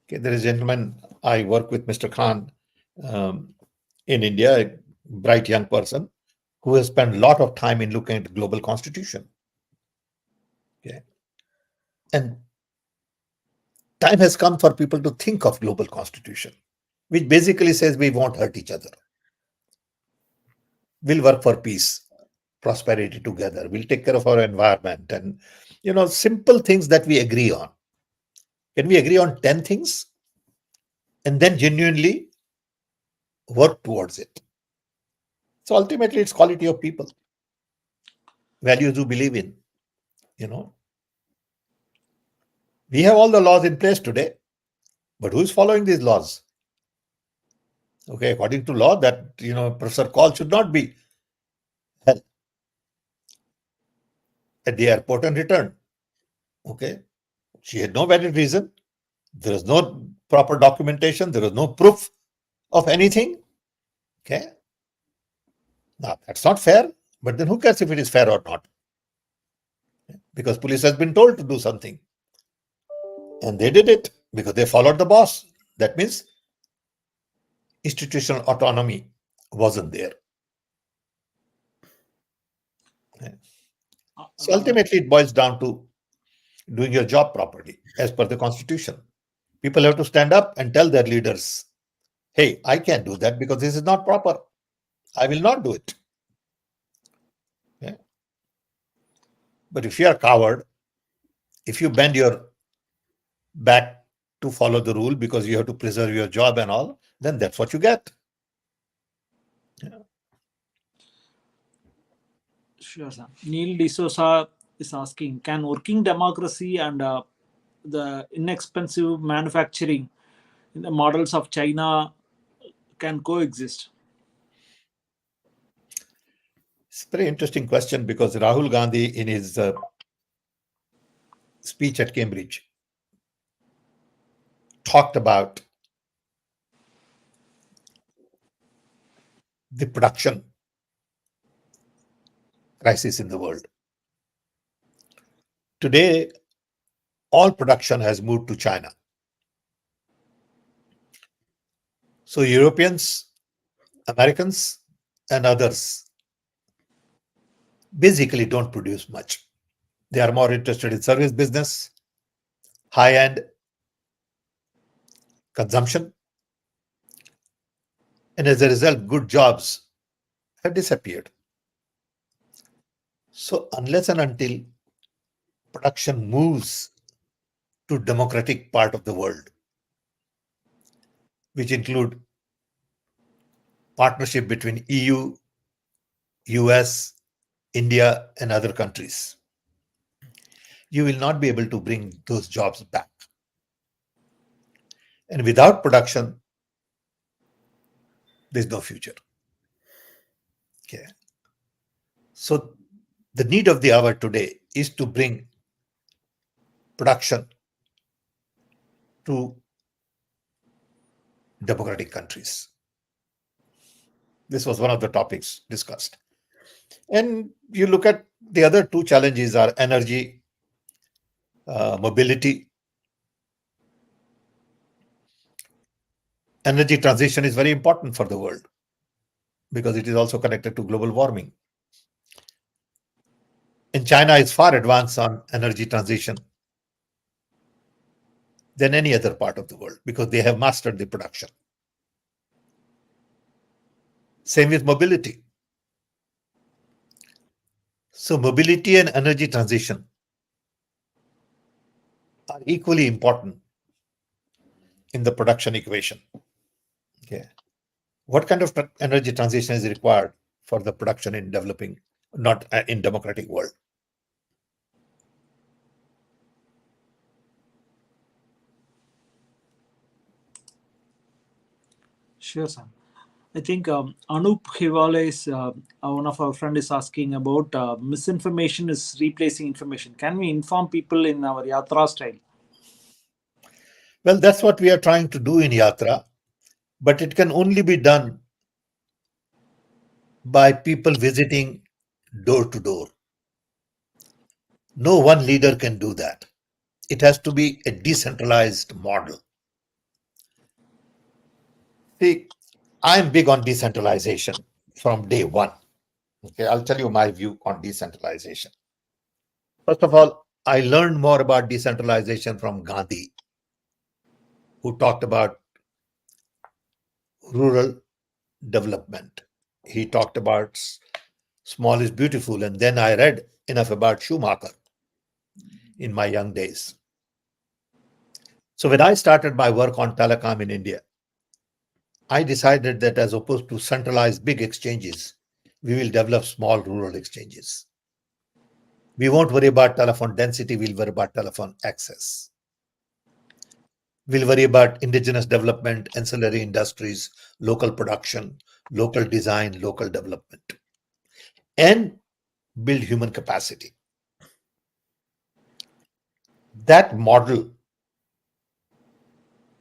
Okay, there is a gentleman, I work with Mr. Khan in India, a bright young person who has spent a lot of time in looking at the global constitution. Okay. And time has come for people to think of global constitution, which basically says we won't hurt each other. We'll work for peace, prosperity together. We'll take care of our environment and, simple things that we agree on. Can we agree on 10 things and then genuinely work towards it? So ultimately, it's quality of people. values you believe in. We have all the laws in place today, but who is following these laws? Okay, according to law, that Professor Kaul should not be held at the airport and returned. Okay, she had no valid reason. There is no proper documentation. There is no proof of anything. Okay, now that's not fair. But then who cares if it is fair or not? Because police has been told to do something, and they did it because they followed the boss. That means institutional autonomy wasn't there. So ultimately, it boils down to doing your job properly as per the Constitution. People have to stand up and tell their leaders, hey, I can't do that because this is not proper. I will not do it. Okay? But if you are a coward, if you bend your back to follow the rule because you have to preserve your job and all, then that's what you get. Sure, sir. Neil D'Souza is asking, can working democracy and the inexpensive manufacturing in the models of China can coexist? It's a very interesting question because Rahul Gandhi, in his speech at Cambridge, talked about the production crisis in the world. Today, all production has moved to China. So Europeans, Americans, and others basically don't produce much. They are more interested in service business, high-end consumption, and as a result, good jobs have disappeared. So unless and until production moves to democratic part of the world, which include partnership between EU, US, India, and other countries, you will not be able to bring those jobs back. And without production, there's no future. Okay. So the need of the hour today is to bring production to democratic countries. This was one of the topics discussed. And you look at the other two challenges are energy, mobility. Energy transition is very important for the world because it is also connected to global warming. And China is far advanced on energy transition than any other part of the world because they have mastered the production. Same with mobility. So mobility and energy transition are equally important in the production equation. Okay. What kind of energy transition is required for the production in developing, not in democratic world? Sure, sir. I think Anup Hiwale is one of our friend is asking about misinformation is replacing information. Can we inform people in our Yatra style? Well, that's what we are trying to do in Yatra, but it can only be done by people visiting door to door. No one leader can do that. It has to be a decentralized model. See, I'm big on decentralization from day one. Okay, I'll tell you my view on decentralization. First of all, I learned more about decentralization from Gandhi, who talked about rural development. He talked about small is beautiful. And then I read enough about Schumacher in my young days. So when I started my work on telecom in India, I decided that as opposed to centralized big exchanges, we will develop small rural exchanges. We won't worry about telephone density, we'll worry about telephone access. We'll worry about indigenous development, ancillary industries, local production, local design, local development, and build human capacity. That model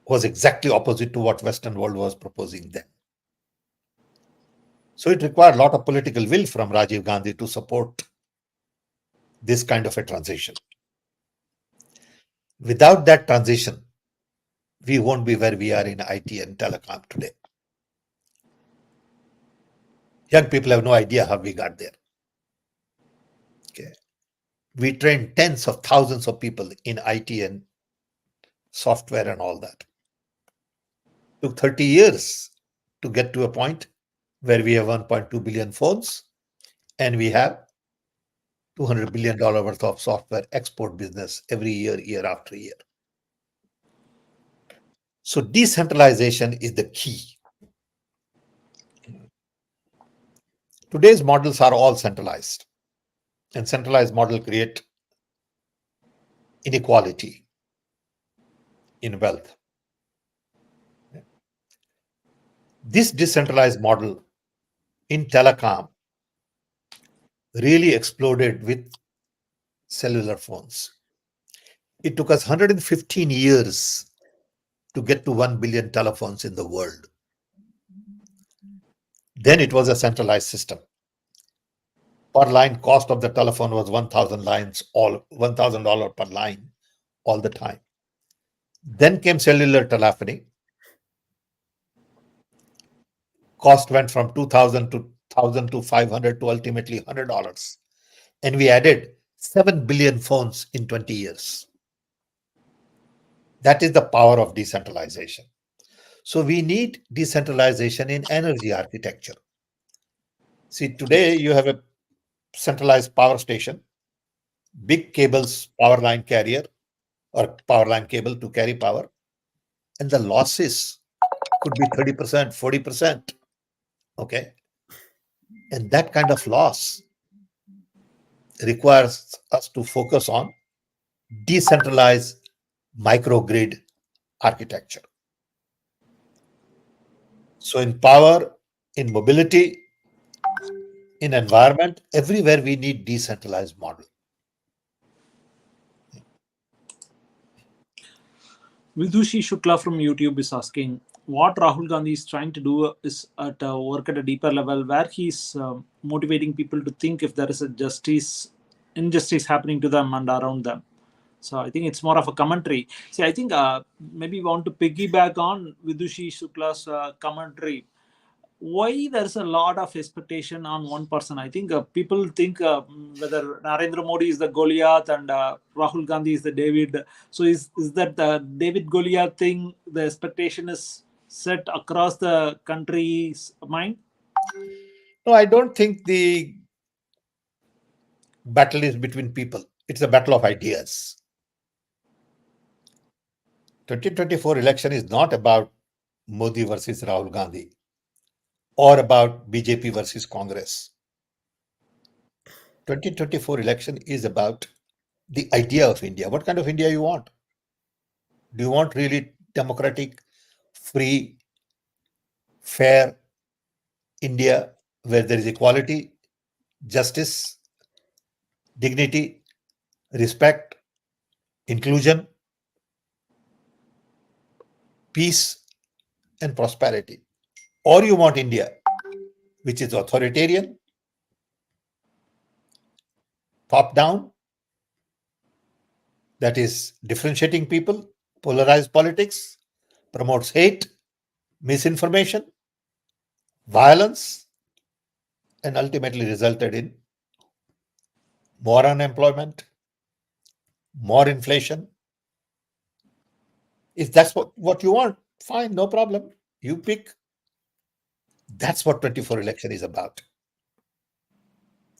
was exactly opposite to what Western world was proposing then. So it required a lot of political will from Rajiv Gandhi to support this kind of a transition. Without that transition, we won't be where we are in IT and telecom today. Young people have no idea how we got there. Okay. We trained tens of thousands of people in IT and software and all that. It took 30 years to get to a point where we have 1.2 billion phones and we have $200 billion worth of software export business every year, year after year. So decentralization is the key. Today's models are all centralized, and centralized models create inequality in wealth. This decentralized model in telecom really exploded with cellular phones. It took us 115 years to get to 1 billion telephones in the world. Then it was a centralized system. Per line cost of the telephone was 1,000 lines, all $1,000 per line all the time. Then came cellular telephony. Cost went from 2,000 to 1,000 to 500 to ultimately $100. And we added 7 billion phones in 20 years. That is the power of decentralization. So we need decentralization in energy architecture. See, today you have a centralized power station, big cables, power line carrier or power line cable to carry power, and the losses could be 30%, 40%. Okay. And that kind of loss requires us to focus on decentralized microgrid architecture. So in power, in mobility, in environment, everywhere we need decentralized model. Vidushi Shukla from YouTube is asking what Rahul Gandhi is trying to do is at work at a deeper level where he's motivating people to think if there is a injustice happening to them and around them. So I think it's more of a commentary. See, I think maybe we want to piggyback on Vidushi Shukla's commentary. Why there's a lot of expectation on one person? I think people think whether Narendra Modi is the Goliath and Rahul Gandhi is the David. So is that the David Goliath thing? The expectation is set across the country's mind? No, I don't think the battle is between people. It's a battle of ideas. 2024 election is not about Modi versus Rahul Gandhi or about BJP versus Congress. 2024 election is about the idea of India. What kind of India you want? Do you want really democratic, free, fair India where there is equality, justice, dignity, respect, inclusion, peace, and prosperity? Or you want India which is authoritarian, top down, that is differentiating people, polarized politics, promotes hate, misinformation, violence, and ultimately resulted in more unemployment, more inflation. If that's what you want, fine, no problem. You pick. That's what 24 election is about.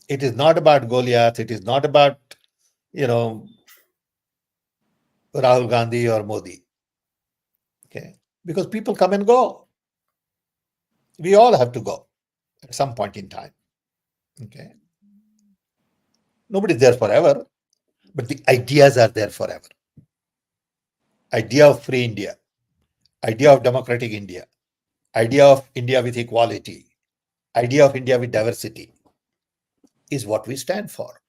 It is not about Goliath. It is not about, Rahul Gandhi or Modi. Okay. Because people come and go. We all have to go at some point in time. Okay. Nobody's there forever, but the ideas are there forever. Idea of free India, idea of democratic India, idea of India with equality, idea of India with diversity is what we stand for.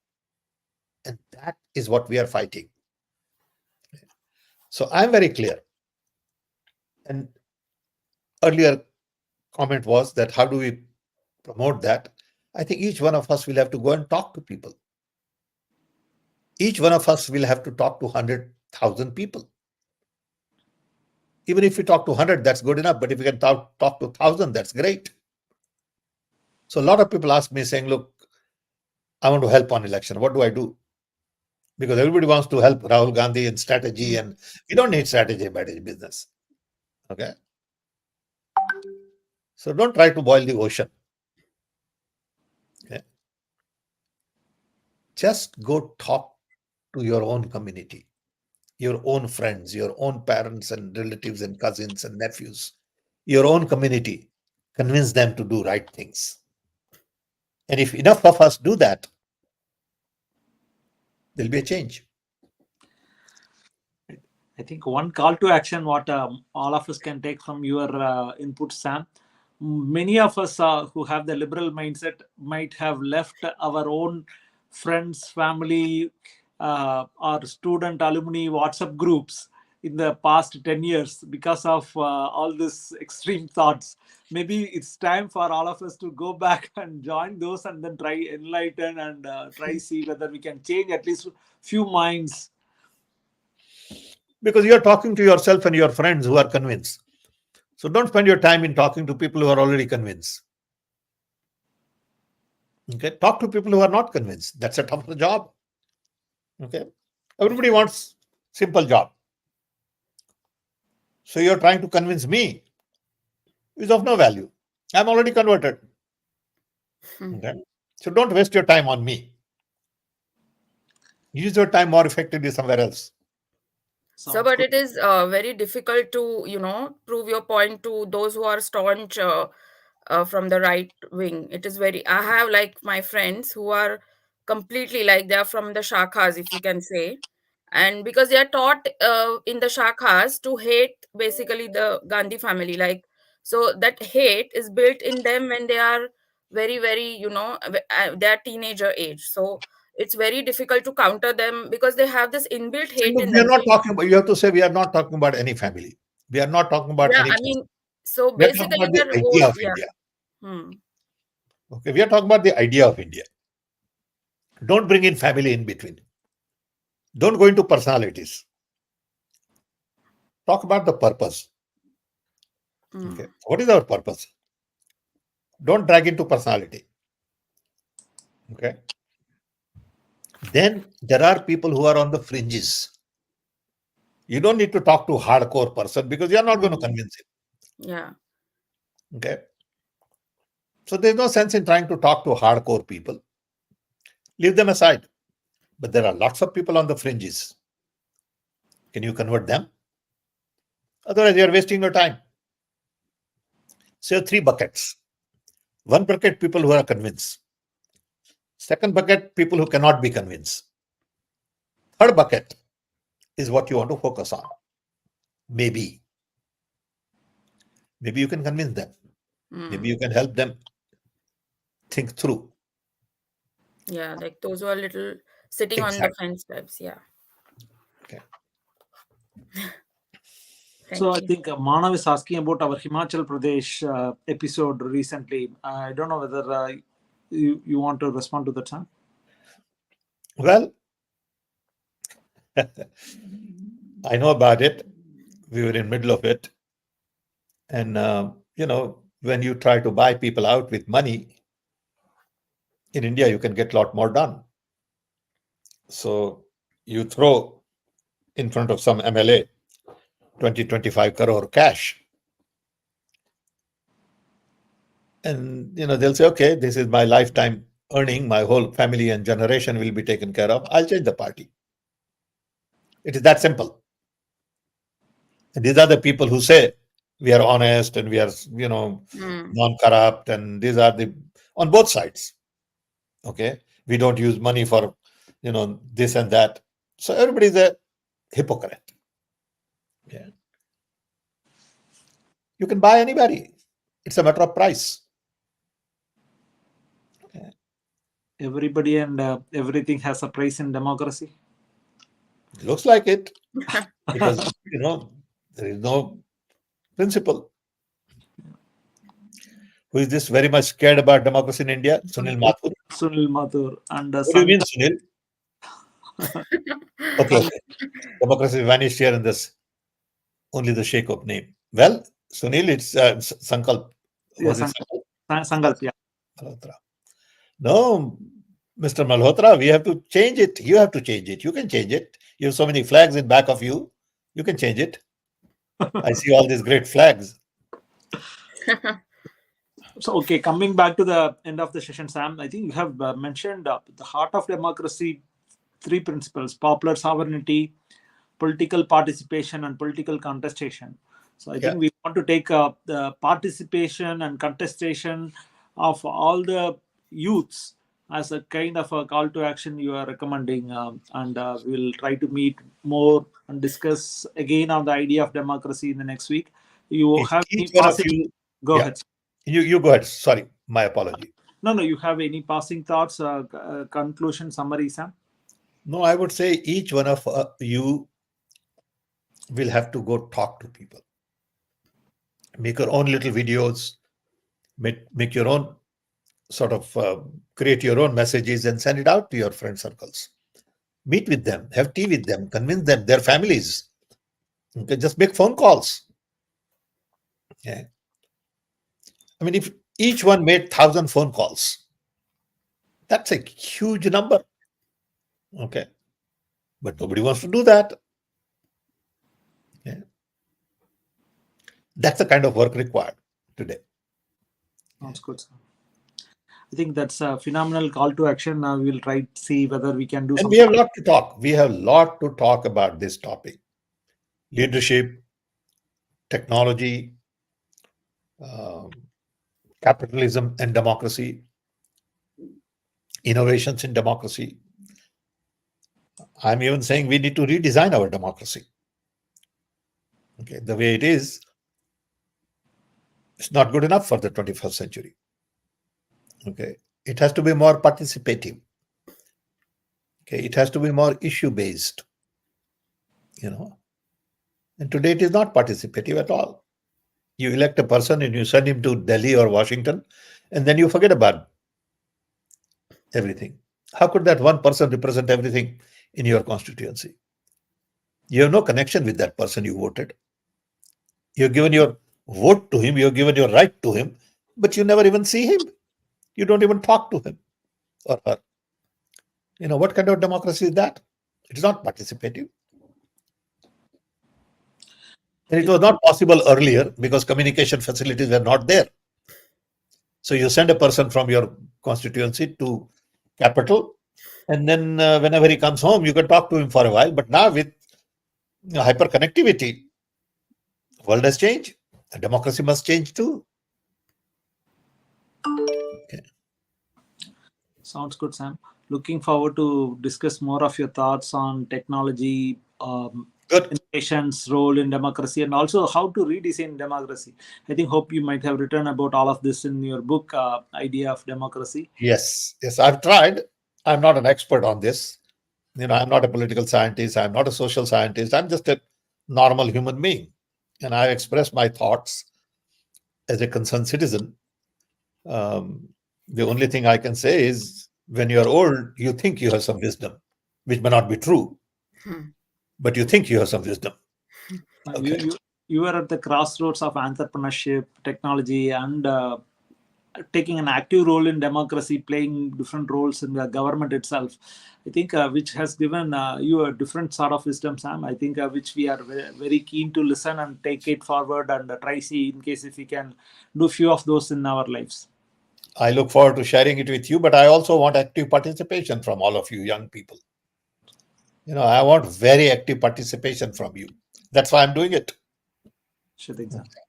And that is what we are fighting. So I'm very clear. And earlier comment was that how do we promote that? I think each one of us will have to go and talk to people. Each one of us will have to talk to 100,000 people. Even if we talk to 100, that's good enough. But if we can talk to 1,000, that's great. So a lot of people ask me saying, look, I want to help on election. What do I do? Because everybody wants to help Rahul Gandhi in strategy, and we don't need strategy in business. Okay. So don't try to boil the ocean. Okay. Just go talk to your own community, your own friends, your own parents and relatives and cousins and nephews, your own community. Convince them to do right things. And if enough of us do that, there'll be a change. I think one call to action, what all of us can take from your input, Sam. Many of us who have the liberal mindset might have left our own friends, family, or student alumni WhatsApp groups in the past 10 years because of all these extreme thoughts. Maybe it's time for all of us to go back and join those and then try enlighten and try see whether we can change at least few minds. Because you're talking to yourself and your friends who are convinced. So don't spend your time in talking to people who are already convinced. Okay, talk to people who are not convinced. That's a tougher job. Okay, everybody wants simple job. So you're trying to convince me is of no value. I'm already converted. Okay, so don't waste your time on me. Use your time more effectively somewhere else. So, but it is very difficult to, prove your point to those who are staunch from the right wing. It is very. I have like my friends who are completely like they are from the shakhas, if you can say, and because they are taught in the shakhas to hate basically the Gandhi family, like so that hate is built in them when they are very, very, they are teenager age. So it's very difficult to counter them because they have this inbuilt hate Look, in we are them. not talking about, you have to say we are not talking about any family. We are not talking about Yeah, any I person. mean, so We are talking basically about the they're idea old. of Yeah. India. Okay, we are talking about the idea of India. Don't bring in family in between. Don't go into personalities. Talk about the purpose. Okay, what is our purpose? Don't drag into personality. Okay. Then there are people who are on the fringes. You don't need to talk to a hardcore person because you're not going to convince him. Yeah. Okay. So there's no sense in trying to talk to hardcore people. Leave them aside. But there are lots of people on the fringes. Can you convert them? Otherwise, you're wasting your time. So 3 buckets. One bucket, people who are convinced. Second bucket, people who cannot be convinced. Third bucket is what you want to focus on. Maybe you can convince them. Maybe you can help them think through. Yeah, like those who are little sitting on the fence types. Yeah. Okay. So I think Manav is asking about our Himachal Pradesh episode recently. I don't know whether you want to respond to that, Sam? Well, I know about it. We were in the middle of it. And, when you try to buy people out with money, in India, you can get a lot more done. So you throw in front of some MLA 20-25 crore cash. And, they'll say, okay, this is my lifetime earning. My whole family and generation will be taken care of. I'll change the party. It is that simple. And these are the people who say we are honest and we are, non-corrupt. And these are on both sides. Okay. We don't use money for this and that. So everybody's a hypocrite. Yeah. You can buy anybody. It's a matter of price. Everybody and everything has a price in democracy. It looks like it because there is no principle. Who is this very much scared about democracy in India? Sunil Mathur. Sunil Mathur and What do you mean, Sunil? Okay. Democracy vanished here in this. Only the shake of name. Well, Sunil, it's Sankalp. Yeah, Was it Sankalp, yeah. Malhotra. No, Mr. Malhotra, we have to change it. You have to change it. You can change it. You have so many flags in back of you. You can change it. I see all these great flags. So, okay, coming back to the end of the session, Sam, I think you have mentioned the heart of democracy, 3 principles: popular sovereignty, political participation, and political contestation. So I think we want to take the participation and contestation of all the youths as a kind of a call to action you are recommending, and we'll try to meet more and discuss again on the idea of democracy in the next week. You have any passing? Go ahead. You go ahead. Sorry, my apology. No, you have any passing thoughts, conclusion, summary, Sam? No, I would say each one of you will have to go talk to people. Make your own little videos, make your own sort of create your own messages and send it out to your friend circles. Meet with them, have tea with them, convince them, their families. Okay, just make phone calls. Yeah. I mean, if each one made 1,000 phone calls, that's a huge number. Okay. But nobody wants to do that. Yeah. That's the kind of work required today. Sounds good, sir. I think that's a phenomenal call to action. Now we'll try to see whether we can do and something. we have a lot to talk. We have a lot to talk about this topic. Leadership, technology, capitalism and democracy, innovations in democracy. I'm even saying we need to redesign our democracy. Okay, the way it is, it's not good enough for the 21st century. Okay, it has to be more participative. Okay, it has to be more issue-based. And today it is not participative at all. You elect a person and you send him to Delhi or Washington, and then you forget about everything. How could that one person represent everything in your constituency? You have no connection with that person you voted. You've given your vote to him, you've given your right to him, but you never even see him. You don't even talk to him or her. What kind of democracy is that? It's not participative. And it was not possible earlier because communication facilities were not there. So you send a person from your constituency to capital, and then whenever he comes home, you can talk to him for a while. But now with hyperconnectivity, the world has changed. The democracy must change too. Okay. Sounds good, Sam. Looking forward to discuss more of your thoughts on technology, innovation's role in democracy, and also how to redesign democracy. I hope you might have written about all of this in your book, Idea of Democracy. Yes, I've tried. I'm not an expert on this. I'm not a political scientist. I'm not a social scientist. I'm just a normal human being. And I express my thoughts as a concerned citizen. The only thing I can say is when you're old, you think you have some wisdom, which may not be true, but you think you have some wisdom. Okay. You are at the crossroads of entrepreneurship, technology, and taking an active role in democracy, playing different roles in the government itself. I think which has given you a different sort of wisdom, Sam. I think which we are very keen to listen and take it forward and try see in case if we can do few of those in our lives. I look forward to sharing it with you, but I also want active participation from all of you young people. I want very active participation from you. That's why I'm doing it. Sure, exactly.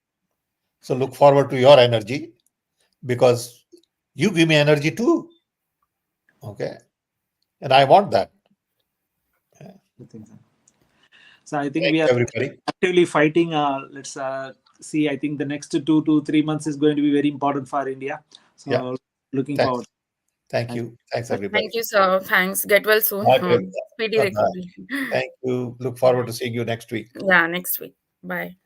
So look forward to your energy because you give me energy too. Okay. And I want that. So I think Thank we you, are everybody. actively fighting. Let's see. I think the next 2 to 3 months is going to be very important for India. So Yeah. looking Thanks. forward. Thank you. Thanks, everybody. Thank you, sir. Thanks. Get well soon. Okay. Speedy Bye-bye. recovery. Thank you. Look forward to seeing you next week. Yeah, next week. Bye.